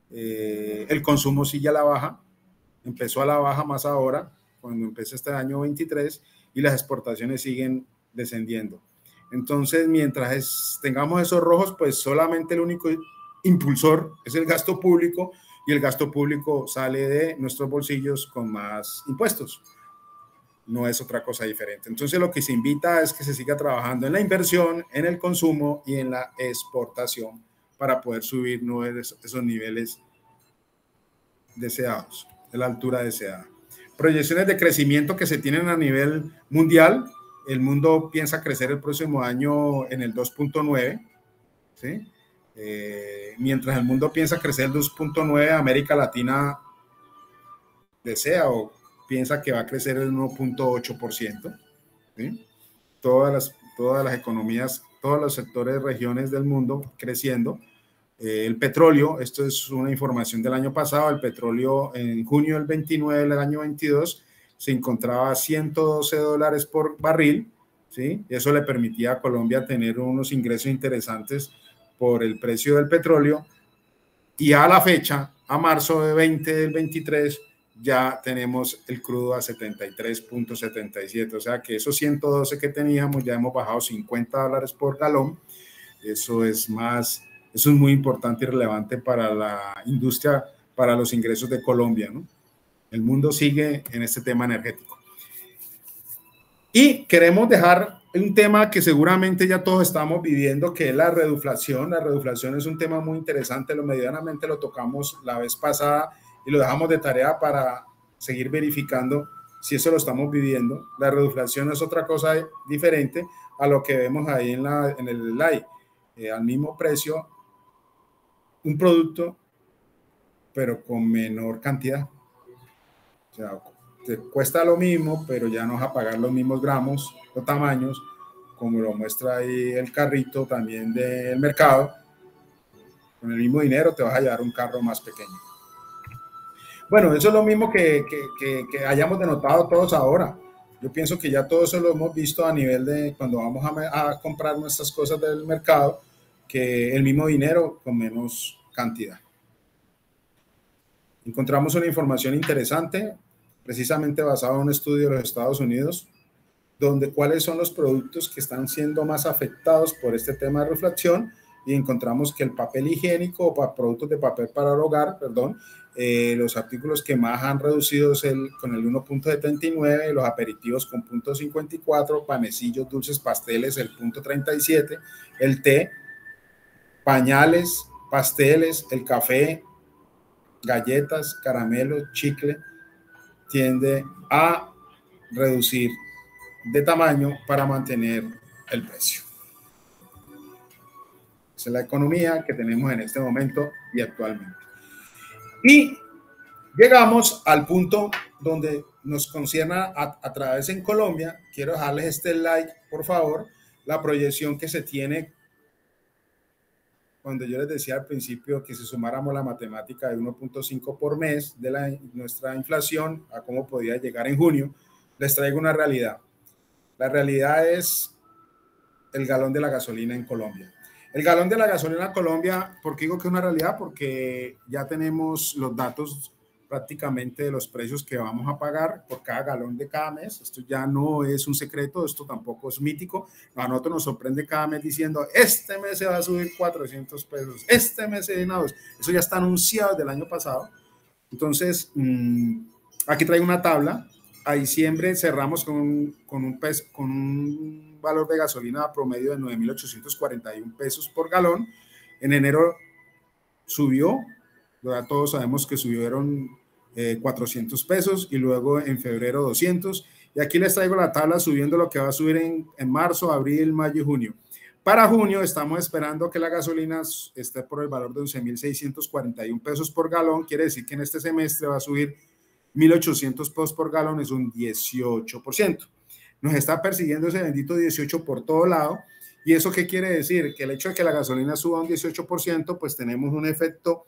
el consumo sigue a la baja, empezó a la baja más ahora, cuando empezó este año 23, y las exportaciones siguen descendiendo. Entonces, mientras tengamos esos rojos, pues solamente el único impulsor es el gasto público, y el gasto público sale de nuestros bolsillos con más impuestos. No es otra cosa diferente. Entonces, lo que se invita es que se siga trabajando en la inversión, en el consumo y en la exportación para poder subir esos niveles deseados, de la altura deseada. Proyecciones de crecimiento que se tienen a nivel mundial. El mundo piensa crecer el próximo año en el 2.9, ¿sí? Mientras el mundo piensa crecer el 2.9, América Latina desea o piensa que va a crecer el 1.8%. ¿Sí? Todas las economías, todos los sectores, regiones del mundo creciendo. El petróleo, esto es una información del año pasado, el petróleo en junio del 29 del año 22 se encontraba a $112 por barril, ¿sí? Eso le permitía a Colombia tener unos ingresos interesantes por el precio del petróleo, y a la fecha, a marzo de 20 del 23, ya tenemos el crudo a 73.77, o sea que esos 112 que teníamos ya hemos bajado $50 por galón. Eso es más Eso es muy importante y relevante para la industria, para los ingresos de Colombia, ¿no? El mundo sigue en este tema energético. Y queremos dejar un tema que seguramente ya todos estamos viviendo, que es la reduflación. La reduflación es un tema muy interesante, medianamente lo tocamos la vez pasada y lo dejamos de tarea para seguir verificando si eso lo estamos viviendo. La reduflación es otra cosa diferente a lo que vemos ahí en el slide. Al mismo precio, un producto, pero con menor cantidad. O sea, te cuesta lo mismo, pero ya no vas a pagar los mismos gramos o tamaños, como lo muestra ahí el carrito también del mercado. Con el mismo dinero te vas a llevar un carro más pequeño. Bueno, eso es lo mismo que hayamos denotado todos ahora. Yo pienso que ya todo eso lo hemos visto a nivel de cuando vamos a comprar nuestras cosas del mercado, que el mismo dinero con menos cantidad. Encontramos una información interesante, precisamente basada en un estudio de los Estados Unidos, donde cuáles son los productos que están siendo más afectados por este tema de refracción, y encontramos que el papel higiénico o productos de papel para el hogar, los artículos que más han reducido es con el 1.79, los aperitivos con 0.54, panecillos, dulces, pasteles, el 0.37, el té, pañales, pasteles, el café, galletas, caramelos, chicle, tiende a reducir de tamaño para mantener el precio. Esa es la economía que tenemos en este momento y actualmente. Y llegamos al punto donde nos concierne a través en Colombia. Quiero dejarles este like, por favor, la proyección que se tiene cuando yo les decía al principio que si sumáramos la matemática de 1.5 por mes de nuestra inflación a cómo podía llegar en junio, les traigo una realidad. La realidad es el galón de la gasolina en Colombia. El galón de la gasolina en Colombia, ¿por qué digo que es una realidad? Porque ya tenemos los datos prácticamente de los precios que vamos a pagar por cada galón de cada mes. Esto ya no es un secreto, esto tampoco es mítico. A nosotros nos sorprende cada mes diciendo, este mes se va a subir 400 pesos, este mes se viene a 2. Eso ya está anunciado desde el año pasado. Entonces, aquí traigo una tabla. A diciembre cerramos con un valor de gasolina promedio de 9.841 pesos por galón. En enero subió, ya todos sabemos que subieron 400 pesos y luego en febrero 200. Y aquí les traigo la tabla subiendo lo que va a subir en marzo, abril, mayo y junio. Para junio estamos esperando que la gasolina esté por el valor de 11.641 pesos por galón. Quiere decir que en este semestre va a subir 1.800 pesos por galón, es un 18%. Nos está persiguiendo ese bendito 18 por todo lado. ¿Y eso qué quiere decir? Que el hecho de que la gasolina suba un 18%, pues tenemos un efecto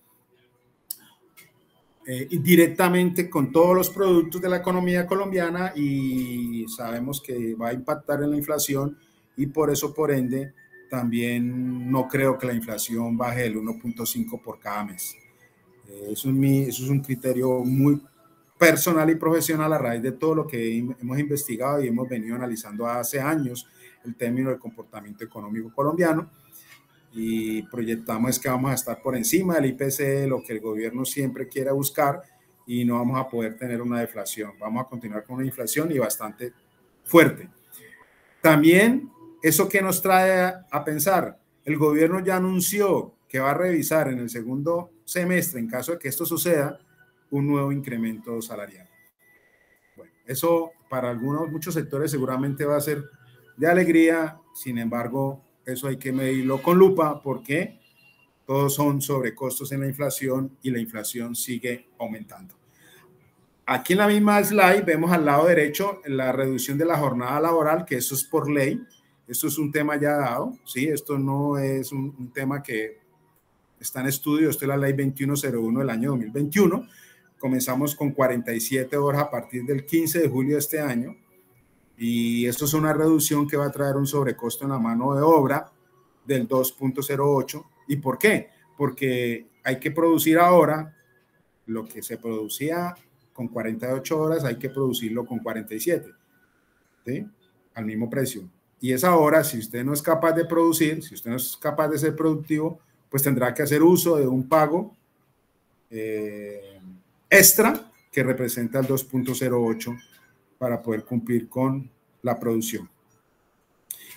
directamente con todos los productos de la economía colombiana y sabemos que va a impactar en la inflación y por eso, por ende, también no creo que la inflación baje el 1.5 por cada mes. Eso es un criterio muy personal y profesional a raíz de todo lo que hemos investigado y hemos venido analizando hace años el término del comportamiento económico colombiano y proyectamos que vamos a estar por encima del IPC, lo que el gobierno siempre quiera buscar y no vamos a poder tener una deflación. Vamos a continuar con una inflación y bastante fuerte. También eso que nos trae a pensar, el gobierno ya anunció que va a revisar en el segundo semestre, en caso de que esto suceda, un nuevo incremento salarial. Bueno, eso para muchos sectores seguramente va a ser de alegría, sin embargo, eso hay que medirlo con lupa porque todos son sobrecostos en la inflación y la inflación sigue aumentando. Aquí en la misma slide vemos al lado derecho la reducción de la jornada laboral, que eso es por ley. Esto es un tema ya dado, ¿sí? Esto no es un tema que está en estudio. Esto es la ley 2101 del año 2021. Comenzamos con 47 horas a partir del 15 de julio de este año y esto es una reducción que va a traer un sobrecosto en la mano de obra del 2.08. ¿Y por qué? Porque hay que producir ahora lo que se producía con 48 horas, hay que producirlo con 47, ¿sí? Al mismo precio. Y esa hora, si usted no es capaz de producir, si usted no es capaz de ser productivo, pues tendrá que hacer uso de un pago extra que representa el 2.08 para poder cumplir con la producción.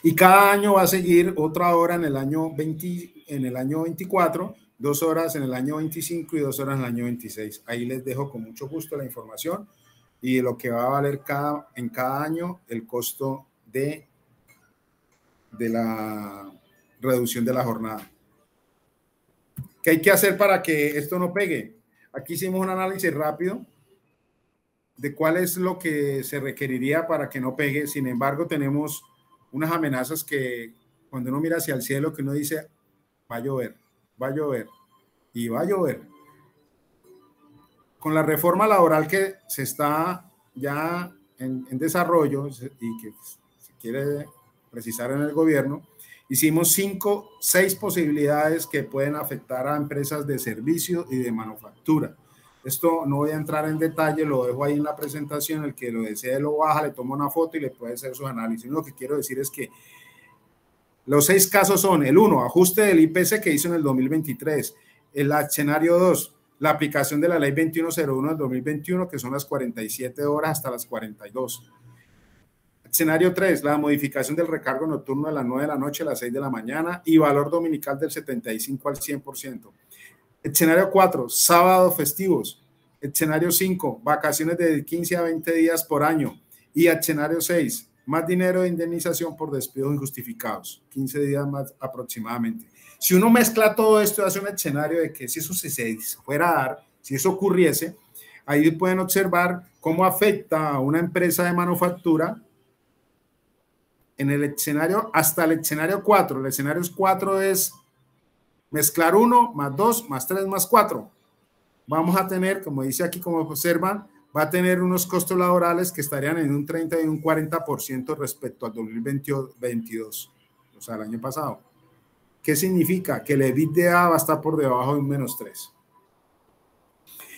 Y cada año va a seguir otra hora en el año 24, 2 horas en el año 25 y 2 horas en el año 26. Ahí les dejo con mucho gusto la información y lo que va a valer en cada año el costo de la reducción de la jornada. ¿Qué hay que hacer para que esto no pegue? Aquí hicimos un análisis rápido de cuál es lo que se requeriría para que no pegue. Sin embargo, tenemos unas amenazas que cuando uno mira hacia el cielo, que uno dice, va a llover y va a llover. Con la reforma laboral que se está ya en desarrollo y que se quiere precisar en el gobierno, hicimos 6 posibilidades que pueden afectar a empresas de servicio y de manufactura. Esto no voy a entrar en detalle, lo dejo ahí en la presentación, el que lo desee lo baja, le toma una foto y le puede hacer sus análisis. Lo que quiero decir es que los 6 casos son: el 1, ajuste del IPC que hizo en el 2023, el escenario 2, la aplicación de la ley 2101 del 2021, que son las 47 horas hasta las 42. Escenario 3, la modificación del recargo nocturno de las 9 de la noche a las 6 de la mañana y valor dominical del 75 al 100%. Escenario 4, sábados festivos. Escenario 5, vacaciones de 15 a 20 días por año. Y escenario 6, más dinero de indemnización por despidos injustificados, 15 días más aproximadamente. Si uno mezcla todo esto, hace un escenario de que si eso se fuera a dar, si eso ocurriese, ahí pueden observar cómo afecta a una empresa de manufactura en el escenario, hasta el escenario 4. El escenario 4 es mezclar 1 más 2 más 3 más 4. Vamos a tener, como dice aquí, como observan, va a tener unos costos laborales que estarían en un 30 y un 40% respecto al 2022, o sea, el año pasado. ¿Qué significa? Que el EBITDA va a estar por debajo de un -3.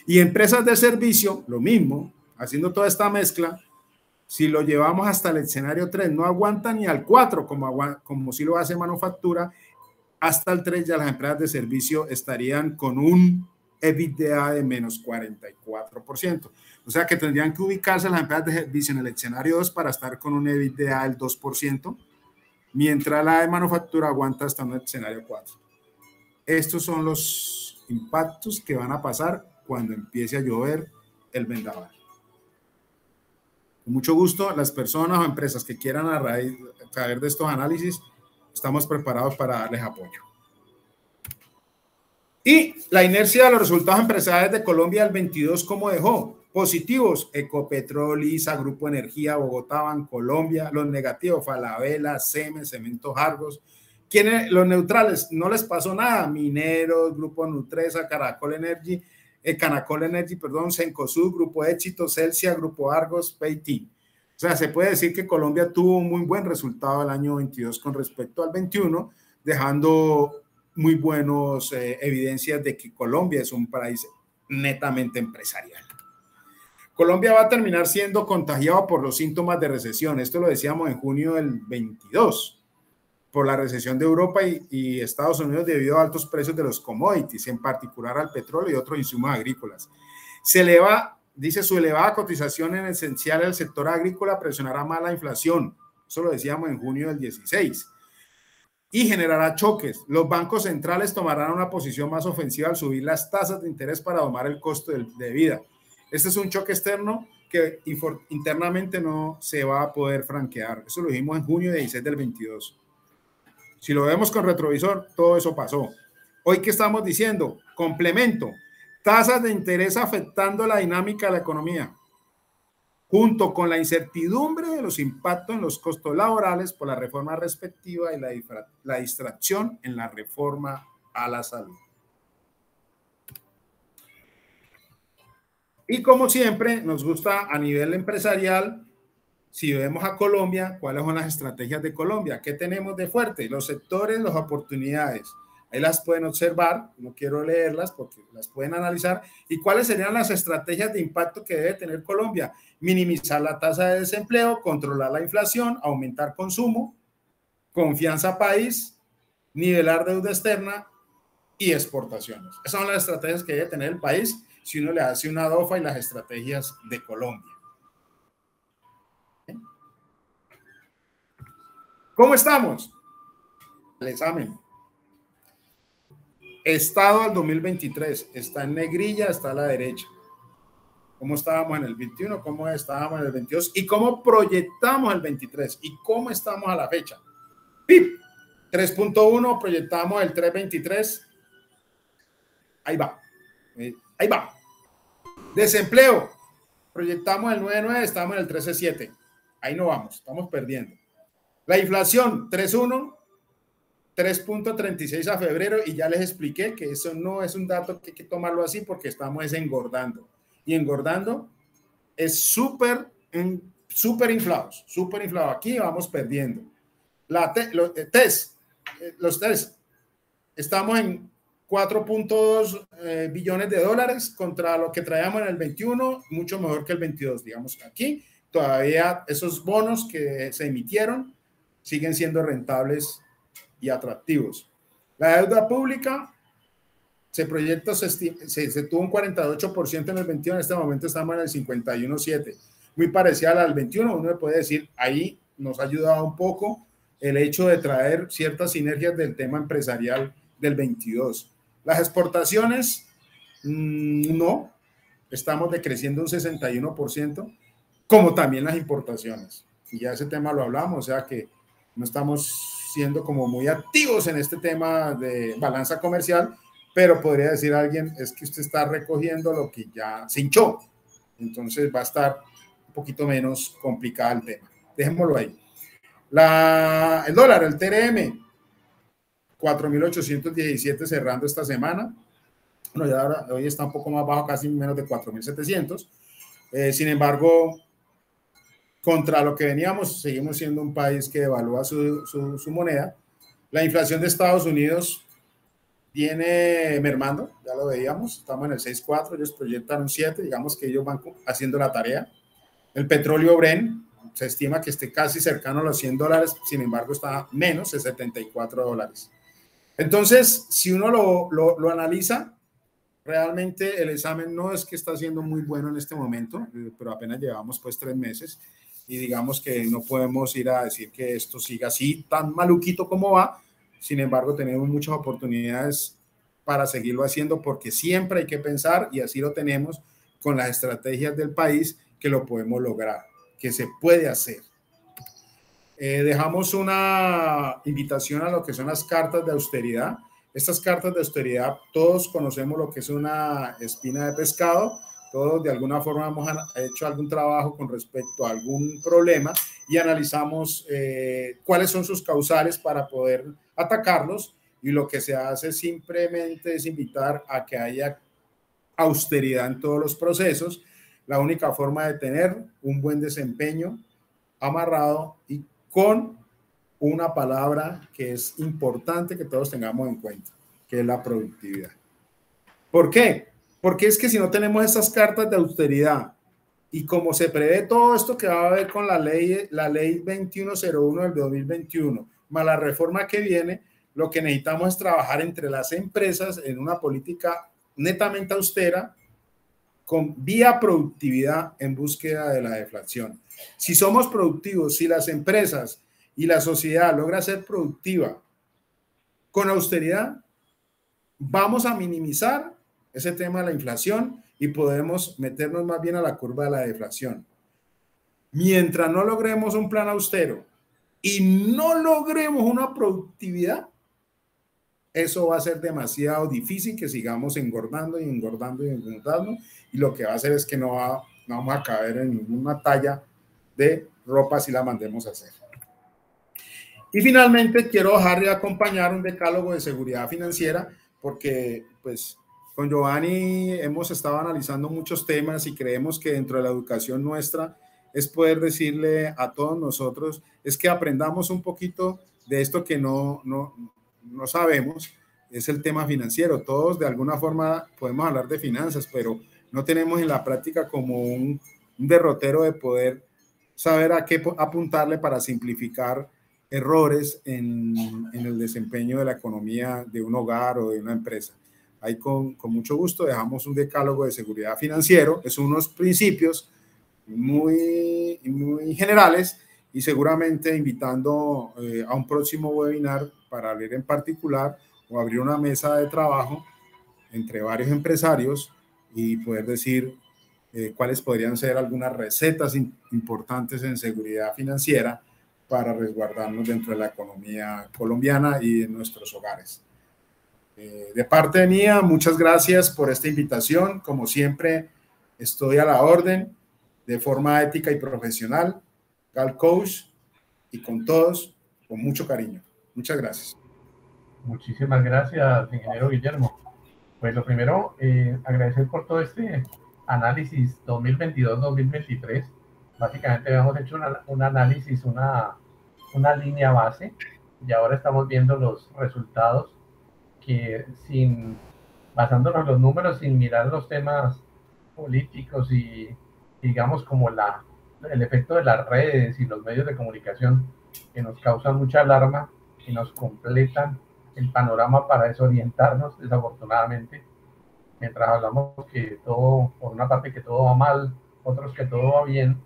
Y empresas de servicio, lo mismo, haciendo toda esta mezcla. Si lo llevamos hasta el escenario 3, no aguanta ni al 4, como si lo hace manufactura. Hasta el 3 ya las empresas de servicio estarían con un EBITDA de -44%. O sea que tendrían que ubicarse las empresas de servicio en el escenario 2 para estar con un EBITDA del 2%, mientras la de manufactura aguanta hasta un escenario 4. Estos son los impactos que van a pasar cuando empiece a llover el vendaval. Con mucho gusto, las personas o empresas que quieran saber de estos análisis, estamos preparados para darles apoyo. Y la inercia de los resultados empresariales de Colombia del 22, ¿cómo dejó? Positivos: Ecopetrol, ISA, Grupo Energía, Bogotá, Bancolombia. Los negativos: Falabella, Cemes, Cementos Argos. Los neutrales, no les pasó nada: Mineros, Grupo Nutresa, Canacol Energy, Cencosud, Grupo Éxito, Celsia, Grupo Argos, Payteam. O sea, se puede decir que Colombia tuvo un muy buen resultado el año 22 con respecto al 21, dejando muy buenas evidencias de que Colombia es un país netamente empresarial. Colombia va a terminar siendo contagiado por los síntomas de recesión. Esto lo decíamos en junio del 22, por la recesión de Europa y Estados Unidos debido a altos precios de los commodities, en particular al petróleo y otros insumos agrícolas. Dice, su elevada cotización en esencial del sector agrícola presionará más la inflación. Eso lo decíamos en junio del 16. Y generará choques. Los bancos centrales tomarán una posición más ofensiva al subir las tasas de interés para domar el costo de vida. Este es un choque externo que internamente no se va a poder franquear. Eso lo dijimos en junio 16 del 22. Si lo vemos con retrovisor, todo eso pasó. Hoy, ¿qué estamos diciendo? Complemento. Tasas de interés afectando la dinámica de la economía, junto con la incertidumbre de los impactos en los costos laborales por la reforma respectiva y la distracción en la reforma a la salud. Y como siempre, nos gusta a nivel empresarial, si vemos a Colombia, ¿cuáles son las estrategias de Colombia? ¿Qué tenemos de fuerte? Los sectores, las oportunidades. Ahí las pueden observar, no quiero leerlas porque las pueden analizar. ¿Y cuáles serían las estrategias de impacto que debe tener Colombia? Minimizar la tasa de desempleo, controlar la inflación, aumentar consumo, confianza país, nivelar deuda externa y exportaciones. Esas son las estrategias que debe tener el país si uno le hace una DOFA y las estrategias de Colombia. ¿Cómo estamos? El examen. Estado al 2023. Está en negrilla, está a la derecha. ¿Cómo estábamos en el 21? ¿Cómo estábamos en el 22? ¿Y cómo proyectamos el 23? ¿Y cómo estamos a la fecha? PIB 3.1, proyectamos el 3.23. Ahí va. Ahí va. Desempleo. Proyectamos el 9.9, estamos en el 13.7. Ahí no vamos, estamos perdiendo. La inflación 3.1, 3.36 a febrero, y ya les expliqué que eso no es un dato que hay que tomarlo así porque estamos engordando. Y engordando es súper inflados, súper inflado. Aquí vamos perdiendo. Los test, estamos en 4.2 billones de dólares contra lo que traíamos en el 21, mucho mejor que el 22. Digamos, aquí todavía esos bonos que se emitieron siguen siendo rentables y atractivos. La deuda pública se proyecta, se tuvo un 48% en el 21, en este momento estamos en el 51.7, muy parecida al 21. Uno puede decir, ahí nos ha ayudado un poco el hecho de traer ciertas sinergias del tema empresarial del 22. Las exportaciones, no, estamos decreciendo un 61%, como también las importaciones. Y ya ese tema lo hablamos, o sea que no estamos siendo como muy activos en este tema de balanza comercial, pero podría decir alguien, es que usted está recogiendo lo que ya se hinchó, entonces va a estar un poquito menos complicado el tema. Dejémoslo ahí. El dólar, el TRM, 4.817 cerrando esta semana. Bueno, ya ahora, hoy está un poco más bajo, casi menos de 4.700. Sin embargo, contra lo que veníamos, seguimos siendo un país que devalúa su moneda. La inflación de Estados Unidos viene mermando, ya lo veíamos, estamos en el 6.4, ellos proyectan un 7, digamos que ellos van haciendo la tarea. El petróleo Brent se estima que esté casi cercano a los $100, sin embargo está menos de $74. Entonces, si uno lo analiza, realmente el examen no es que está siendo muy bueno en este momento, pero apenas llevamos pues 3 meses y digamos que no podemos ir a decir que esto siga así tan maluquito como va. Sin embargo, tenemos muchas oportunidades para seguirlo haciendo porque siempre hay que pensar, y así lo tenemos con las estrategias del país, que lo podemos lograr, que se puede hacer. Dejamos una invitación a lo que son las cartas de austeridad. Estas cartas de austeridad, todos conocemos lo que es una espina de pescado, todos de alguna forma hemos hecho algún trabajo con respecto a algún problema y analizamos cuáles son sus causales para poder atacarlos, y lo que se hace simplemente es invitar a que haya austeridad en todos los procesos. La única forma de tener un buen desempeño amarrado y con una palabra que es importante que todos tengamos en cuenta, que es la productividad. ¿Por qué? Porque es que si no tenemos esas cartas de austeridad y como se prevé todo esto que va a haber con la ley 2101 del 2021, más la reforma que viene, lo que necesitamos es trabajar entre las empresas en una política netamente austera con vía productividad en búsqueda de la deflación. Si somos productivos, si las empresas y la sociedad logra ser productiva con austeridad, vamos a minimizar ese tema de la inflación y podemos meternos más bien a la curva de la deflación. Mientras no logremos un plan austero y no logremos una productividad, eso va a ser demasiado difícil que sigamos engordando y engordando y engordando, y lo que va a hacer es que no vamos a caber en ninguna talla de ropa si la mandemos a hacer. Y finalmente quiero dejar de acompañar un decálogo de seguridad financiera porque pues con Giovanni hemos estado analizando muchos temas y creemos que dentro de la educación nuestra es poder decirle a todos nosotros es que aprendamos un poquito de esto que no sabemos, es el tema financiero. Todos de alguna forma podemos hablar de finanzas, pero no tenemos en la práctica como un derrotero de poder saber a qué apuntarle para simplificar errores en el desempeño de la economía de un hogar o de una empresa. Ahí con mucho gusto dejamos un decálogo de seguridad financiero, es unos principios muy generales, y seguramente invitando a un próximo webinar para leer en particular o abrir una mesa de trabajo entre varios empresarios y poder decir cuáles podrían ser algunas recetas importantes en seguridad financiera para resguardarnos dentro de la economía colombiana y en nuestros hogares. De parte mía, muchas gracias por esta invitación. Como siempre, estoy a la orden de forma ética y profesional, Gal Coach, y con todos, con mucho cariño. Muchas gracias. Muchísimas gracias, ingeniero Guillermo. Pues lo primero, agradecer por todo este análisis 2022-2023. Básicamente habíamos hecho un análisis, una línea base, y ahora estamos viendo los resultados que basándonos en los números, sin mirar los temas políticos y digamos como el efecto de las redes y los medios de comunicación que nos causan mucha alarma y nos completan el panorama para desorientarnos, desafortunadamente, mientras hablamos que todo, por una parte que todo va mal, otros que todo va bien.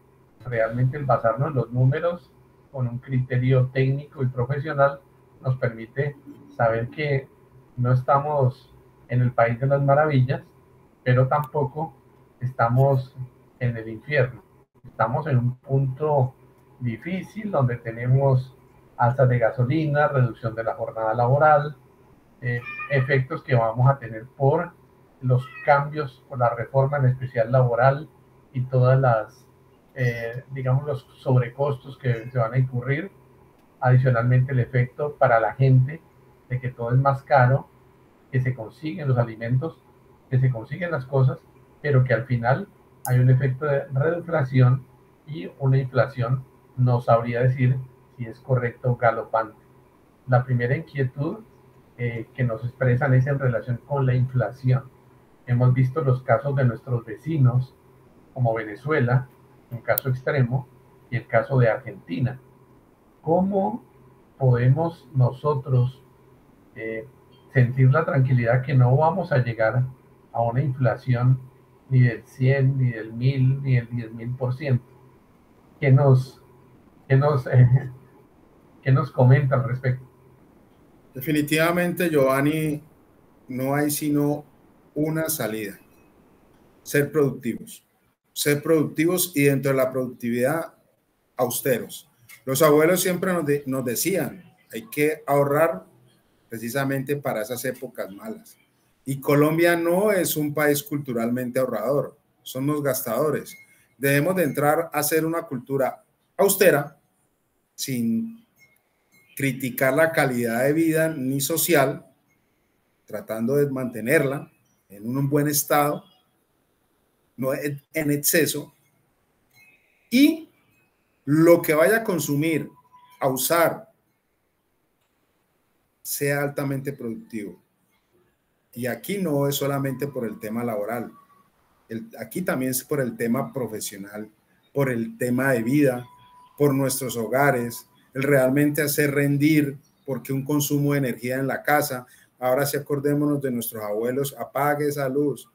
Realmente el basarnos en los números con un criterio técnico y profesional nos permite saber que no estamos en el país de las maravillas, pero tampoco estamos en el infierno. Estamos en un punto difícil donde tenemos alzas de gasolina, reducción de la jornada laboral, efectos que vamos a tener por los cambios, por la reforma en especial laboral y todas las, digamos, los sobrecostos que se van a incurrir. Adicionalmente, el efecto para la gente de que todo es más caro, que se consiguen los alimentos, que se consiguen las cosas, pero que al final hay un efecto de reduflación y una inflación, no sabría decir si es correcto o galopante. La primera inquietud que nos expresan es en relación con la inflación. Hemos visto los casos de nuestros vecinos, como Venezuela, un caso extremo, y el caso de Argentina. ¿Cómo podemos nosotros sentir la tranquilidad que no vamos a llegar a una inflación ni del 100, ni del 1000, ni del 10.000%? ¿Qué nos, qué nos, qué nos comenta al respecto? Definitivamente, Giovanni, no hay sino una salida: ser productivos. Ser productivos, y dentro de la productividad, austeros. Los abuelos siempre nos decían, hay que ahorrar precisamente para esas épocas malas. Y Colombia no es un país culturalmente ahorrador, somos gastadores. Debemos de entrar a hacer una cultura austera, sin criticar la calidad de vida ni social, tratando de mantenerla en un buen estado, no en exceso, y lo que vaya a consumir, a usar, sea altamente productivo. Y aquí no es solamente por el tema laboral, aquí también es por el tema profesional, por el tema de vida, por nuestros hogares, el realmente hacer rendir, porque un consumo de energía en la casa. Ahora sí, acordémonos de nuestros abuelos: apague esa luz,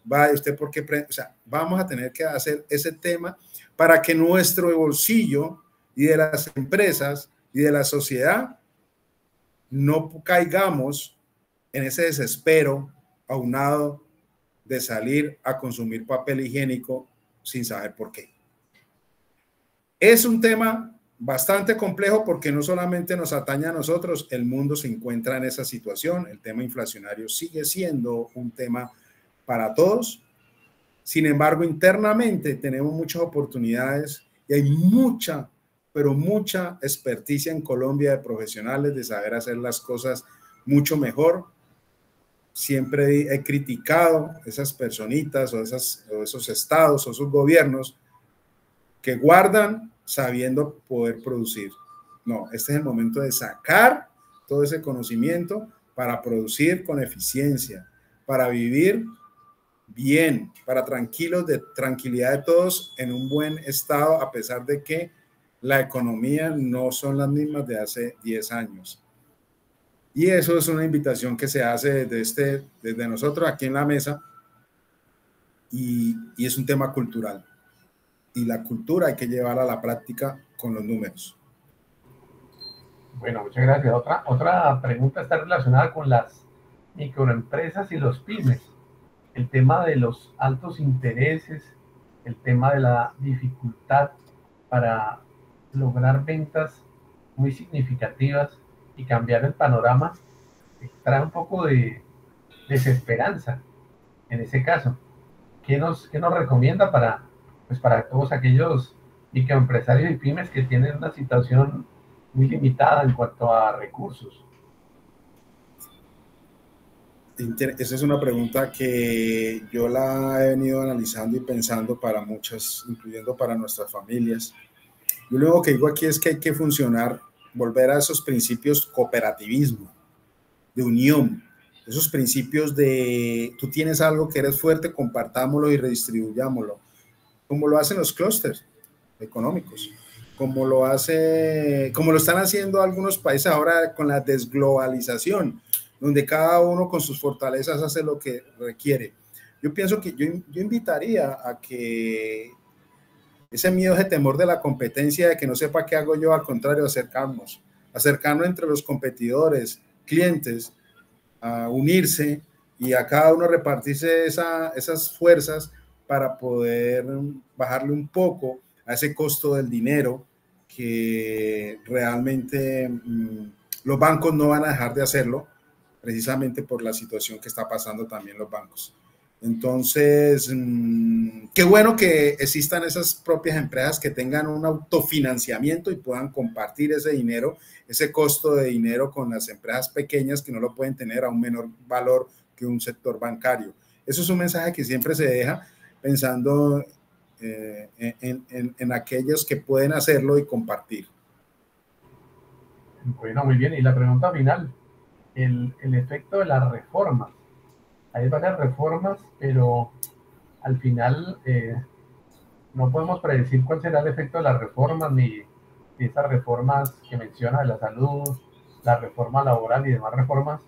vaya usted, porque, o sea, vamos a tener que hacer ese tema para que nuestro bolsillo y de las empresas y de la sociedad no caigamos en ese desespero aunado de salir a consumir papel higiénico sin saber por qué. Es un tema bastante complejo porque no solamente nos atañe a nosotros, el mundo se encuentra en esa situación. El tema inflacionario sigue siendo un tema para todos. Sin embargo, internamente tenemos muchas oportunidades y hay mucha, pero mucha experticia en Colombia de profesionales de saber hacer las cosas mucho mejor. Siempre he criticado esas personitas o esos estados o esos gobiernos que guardan sabiendo poder producir. No, este es el momento de sacar todo ese conocimiento para producir con eficiencia, para vivir bien, para tranquilidad de todos en un buen estado, a pesar de que la economía no son las mismas de hace 10 años. Y eso es una invitación que se hace desde nosotros aquí en la mesa, y es un tema cultural. Y la cultura hay que llevarla a la práctica con los números. Bueno, muchas gracias. Otra pregunta está relacionada con las microempresas y los pymes. El tema de los altos intereses, el tema de la dificultad para lograr ventas muy significativas y cambiar el panorama, trae un poco de desesperanza en ese caso. ¿Qué nos recomienda para todos aquellos microempresarios y pymes que tienen una situación muy limitada en cuanto a recursos? Esa es una pregunta que yo la he venido analizando y pensando para muchas, incluyendo para nuestras familias. Yo lo único que digo aquí es que hay que funcionar, volver a esos principios cooperativismo, de unión, esos principios de tú tienes algo que eres fuerte, compartámoslo y redistribuyámoslo, como lo hacen los clústeres económicos, como lo están haciendo algunos países ahora con la desglobalización, donde cada uno con sus fortalezas hace lo que requiere. Yo pienso que yo invitaría a que ese miedo, ese temor de la competencia, de que no sepa qué hago yo, al contrario, acercarnos entre los competidores, clientes, a unirse y a cada uno repartirse esas fuerzas para poder bajarle un poco a ese costo del dinero que realmente los bancos no van a dejar de hacerlo, precisamente por la situación que está pasando también los bancos. Entonces, qué bueno que existan esas propias empresas que tengan un autofinanciamiento y puedan compartir ese dinero, ese costo de dinero con las empresas pequeñas que no lo pueden tener a un menor valor que un sector bancario. Eso es un mensaje que siempre se deja pensando en aquellos que pueden hacerlo y compartir. Bueno, muy bien. Y la pregunta final, el efecto de las reformas. Hay varias reformas, pero al final no podemos predecir cuál será el efecto de las reformas, ni esas reformas que menciona de la salud, la reforma laboral y demás reformas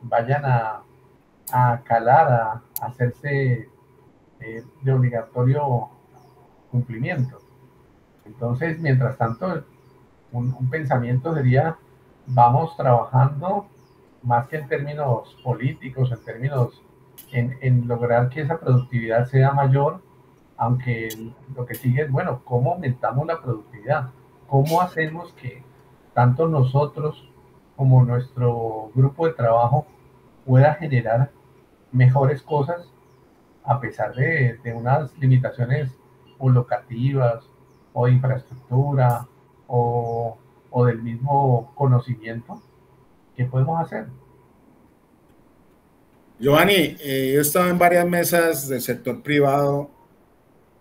vayan a calar, a hacerse de obligatorio cumplimiento. Entonces, mientras tanto, un pensamiento sería, vamos trabajando más que en términos políticos, en términos en lograr que esa productividad sea mayor, aunque lo que sigue es, bueno, ¿cómo aumentamos la productividad? ¿Cómo hacemos que tanto nosotros como nuestro grupo de trabajo pueda generar mejores cosas a pesar de unas limitaciones o locativas o de infraestructura o del mismo conocimiento? ¿Qué podemos hacer? Giovanni, yo he estado en varias mesas del sector privado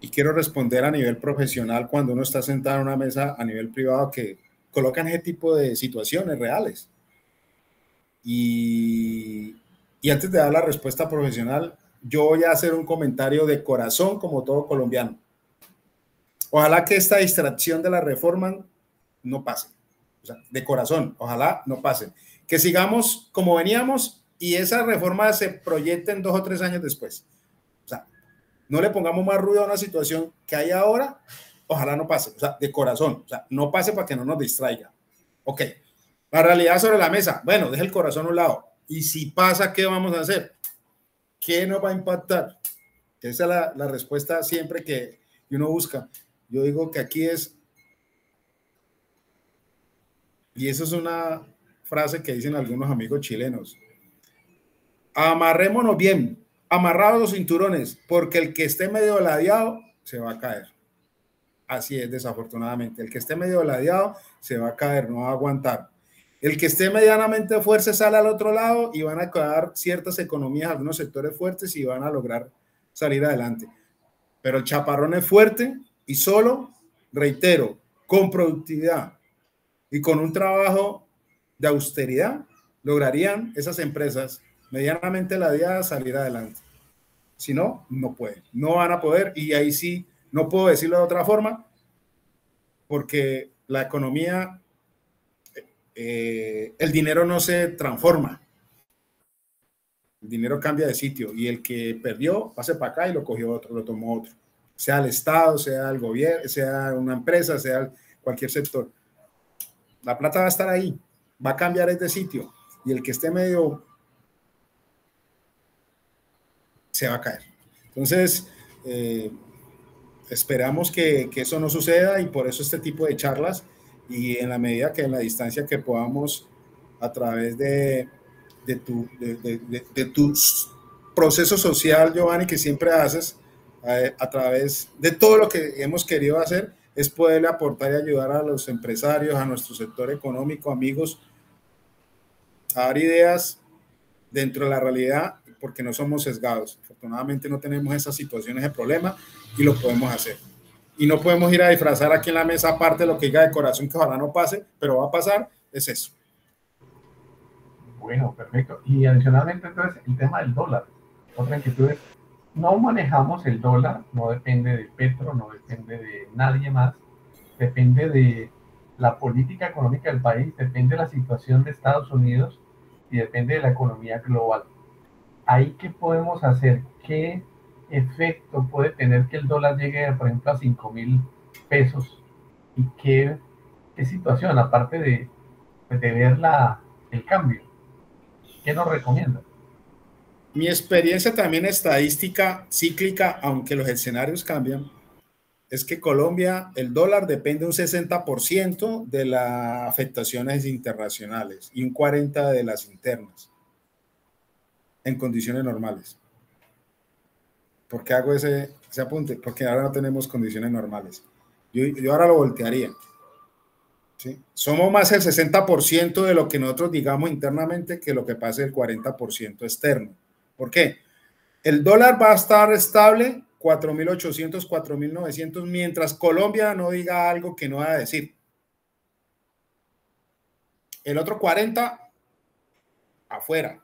y quiero responder a nivel profesional cuando uno está sentado en una mesa a nivel privado que colocan ese tipo de situaciones reales. Y antes de dar la respuesta profesional, yo voy a hacer un comentario de corazón como todo colombiano. Ojalá que esta distracción de la reforma no pase. O sea, de corazón, ojalá no pase. Que sigamos como veníamos y esa reforma se proyecte en 2 o 3 años después. O sea, no le pongamos más ruido a una situación que hay ahora, ojalá no pase. O sea, de corazón, o sea, no pase para que no nos distraiga. Ok, la realidad sobre la mesa. Bueno, deje el corazón a un lado. Y si pasa, ¿qué vamos a hacer? ¿Qué nos va a impactar? Esa es la respuesta siempre que uno busca. Yo digo que aquí es, y eso es una frase que dicen algunos amigos chilenos, amarrémonos bien, amarrados los cinturones, porque el que esté medio ladeado se va a caer. Así es, desafortunadamente. El que esté medio ladeado se va a caer, no va a aguantar. El que esté medianamente fuerte sale al otro lado y van a quedar ciertas economías, algunos sectores fuertes y van a lograr salir adelante. Pero el chaparrón es fuerte y solo, reitero, con productividad y con un trabajo de austeridad, lograrían esas empresas medianamente ladeadas salir adelante. Si no, no pueden, no van a poder, y ahí sí, no puedo decirlo de otra forma, porque la economía, el dinero no se transforma. El dinero cambia de sitio y el que perdió pase para acá y lo cogió otro, lo tomó otro. Sea el Estado, sea el gobierno, sea una empresa, sea cualquier sector. La plata va a estar ahí, va a cambiar de sitio y el que esté medio se va a caer. Entonces, esperamos que eso no suceda y por eso este tipo de charlas y en la medida que en la distancia que podamos a través de tu proceso social, Giovanni, que siempre haces a través de todo lo que hemos querido hacer, es poderle aportar y ayudar a los empresarios, a nuestro sector económico, amigos, a dar ideas dentro de la realidad, porque no somos sesgados. Afortunadamente no tenemos esas situaciones de problema y lo podemos hacer. Y no podemos ir a disfrazar aquí en la mesa, aparte de lo que diga de corazón, que ojalá no pase, pero va a pasar, es eso. Bueno, perfecto. Y adicionalmente, entonces, el tema del dólar. Otra inquietud es, no manejamos el dólar, no depende de Petro, no depende de nadie más, depende de la política económica del país, depende de la situación de Estados Unidos y depende de la economía global. ¿Ahí qué podemos hacer? ¿Qué efecto puede tener que el dólar llegue, por ejemplo, a 5.000 pesos? ¿Y qué situación, aparte de ver el cambio? ¿Qué nos recomienda? Mi experiencia también estadística cíclica, aunque los escenarios cambian, es que Colombia, el dólar depende un 60% de las afectaciones internacionales y un 40% de las internas en condiciones normales. ¿Por qué hago ese apunte? Porque ahora no tenemos condiciones normales. Yo ahora lo voltearía. ¿Sí? Somos más el 60% de lo que nosotros digamos internamente que lo que pasa el 40% externo. ¿Por qué? El dólar va a estar estable 4.800, 4.900, mientras Colombia no diga algo que no va a decir. El otro 40 afuera,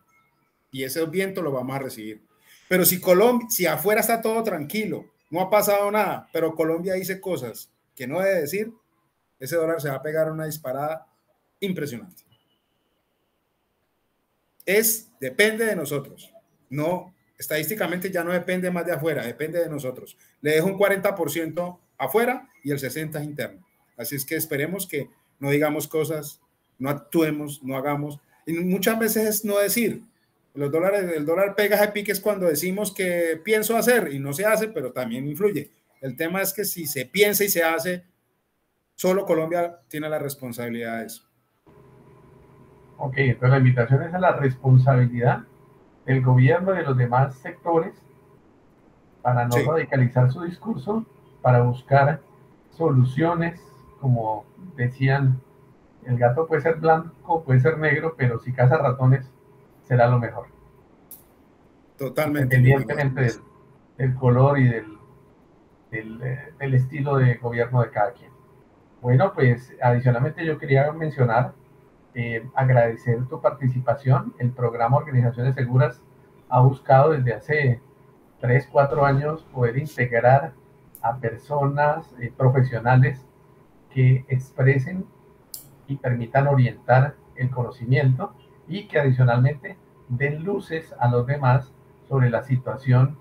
y ese viento lo vamos a recibir. Pero si afuera está todo tranquilo, no ha pasado nada, pero Colombia dice cosas que no debe decir, ese dólar se va a pegar una disparada impresionante. Depende de nosotros. No, estadísticamente ya no depende más de afuera, depende de nosotros. Le dejo un 40% afuera y el 60% es interno. Así es que esperemos que no digamos cosas, no actuemos, no hagamos. Y muchas veces es no decir. El dólar pega ese pique es cuando decimos que pienso hacer y no se hace, pero también influye. El tema es que si se piensa y se hace, solo Colombia tiene la responsabilidad de eso. Ok, entonces la invitación es a la responsabilidad del gobierno y de los demás sectores para no radicalizar su discurso, para buscar soluciones, como decían, el gato puede ser blanco, puede ser negro, pero si caza ratones, será lo mejor. Totalmente. Independientemente del color y del estilo de gobierno de cada quien. Bueno, pues adicionalmente yo quería mencionar, agradecer tu participación. El programa Organizaciones Seguras ha buscado desde hace 3, 4 años poder integrar a personas profesionales que expresen y permitan orientar el conocimiento y que adicionalmente den luces a los demás sobre la situación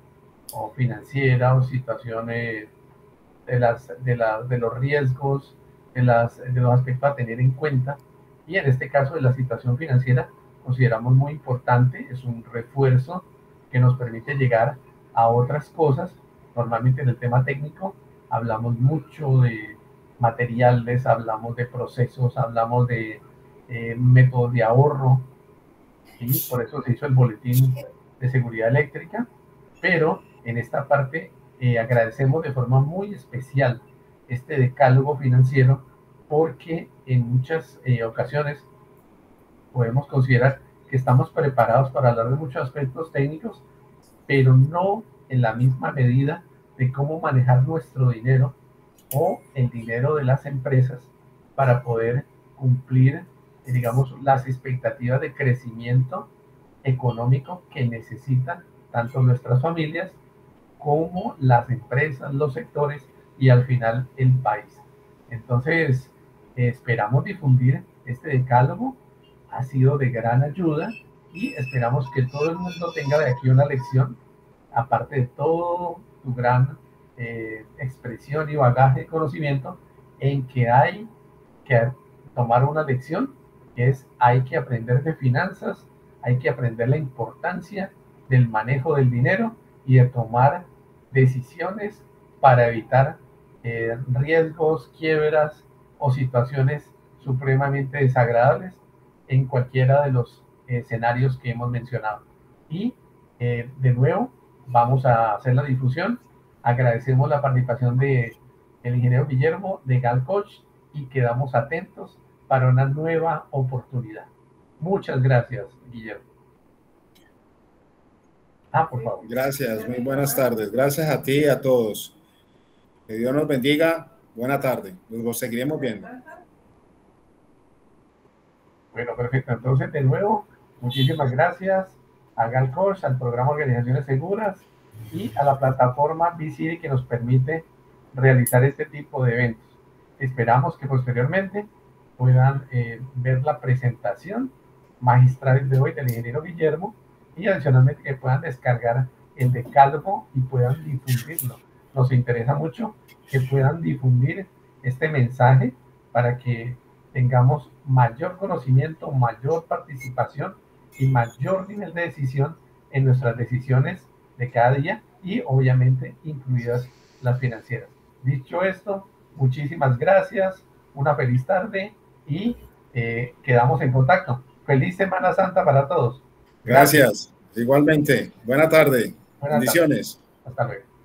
o financiera o situaciones de los riesgos, de los aspectos a tener en cuenta. Y en este caso de la situación financiera consideramos muy importante, es un refuerzo que nos permite llegar a otras cosas. Normalmente en el tema técnico hablamos mucho de materiales, hablamos de procesos, hablamos de métodos de ahorro, y por eso se hizo el boletín de seguridad eléctrica, pero en esta parte agradecemos de forma muy especial este decálogo financiero, porque en muchas ocasiones podemos considerar que estamos preparados para hablar de muchos aspectos técnicos, pero no en la misma medida de cómo manejar nuestro dinero o el dinero de las empresas para poder cumplir, digamos, las expectativas de crecimiento económico que necesitan tanto nuestras familias como las empresas, los sectores y al final el país. Entonces, esperamos difundir este decálogo. Ha sido de gran ayuda y esperamos que todo el mundo tenga de aquí una lección, aparte de todo tu gran expresión y bagaje de conocimiento, en que hay que tomar una lección, que es hay que aprender de finanzas, hay que aprender la importancia del manejo del dinero y de tomar decisiones para evitar riesgos, quiebras o situaciones supremamente desagradables en cualquiera de los escenarios que hemos mencionado. Y de nuevo, vamos a hacer la difusión. Agradecemos la participación de el ingeniero Guillermo de Gal Coach y quedamos atentos para una nueva oportunidad. Muchas gracias, Guillermo. Por favor. Gracias, muy buenas tardes. Gracias a ti y a todos. Que Dios nos bendiga. Buena tarde. Nos seguiremos viendo. Bueno, perfecto. Entonces, de nuevo, muchísimas gracias a Gal Coach, al programa Organizaciones Seguras y a la plataforma BCD que nos permite realizar este tipo de eventos. Esperamos que posteriormente puedan ver la presentación magistral de hoy del ingeniero Guillermo y adicionalmente que puedan descargar el decálogo y puedan difundirlo. Nos interesa mucho que puedan difundir este mensaje para que tengamos mayor conocimiento, mayor participación y mayor nivel de decisión en nuestras decisiones de cada día y obviamente incluidas las financieras. Dicho esto, muchísimas gracias, una feliz tarde y quedamos en contacto. Feliz Semana Santa para todos. Gracias. Igualmente. Buena tarde. Buenas Bendiciones. Tardes. Hasta luego.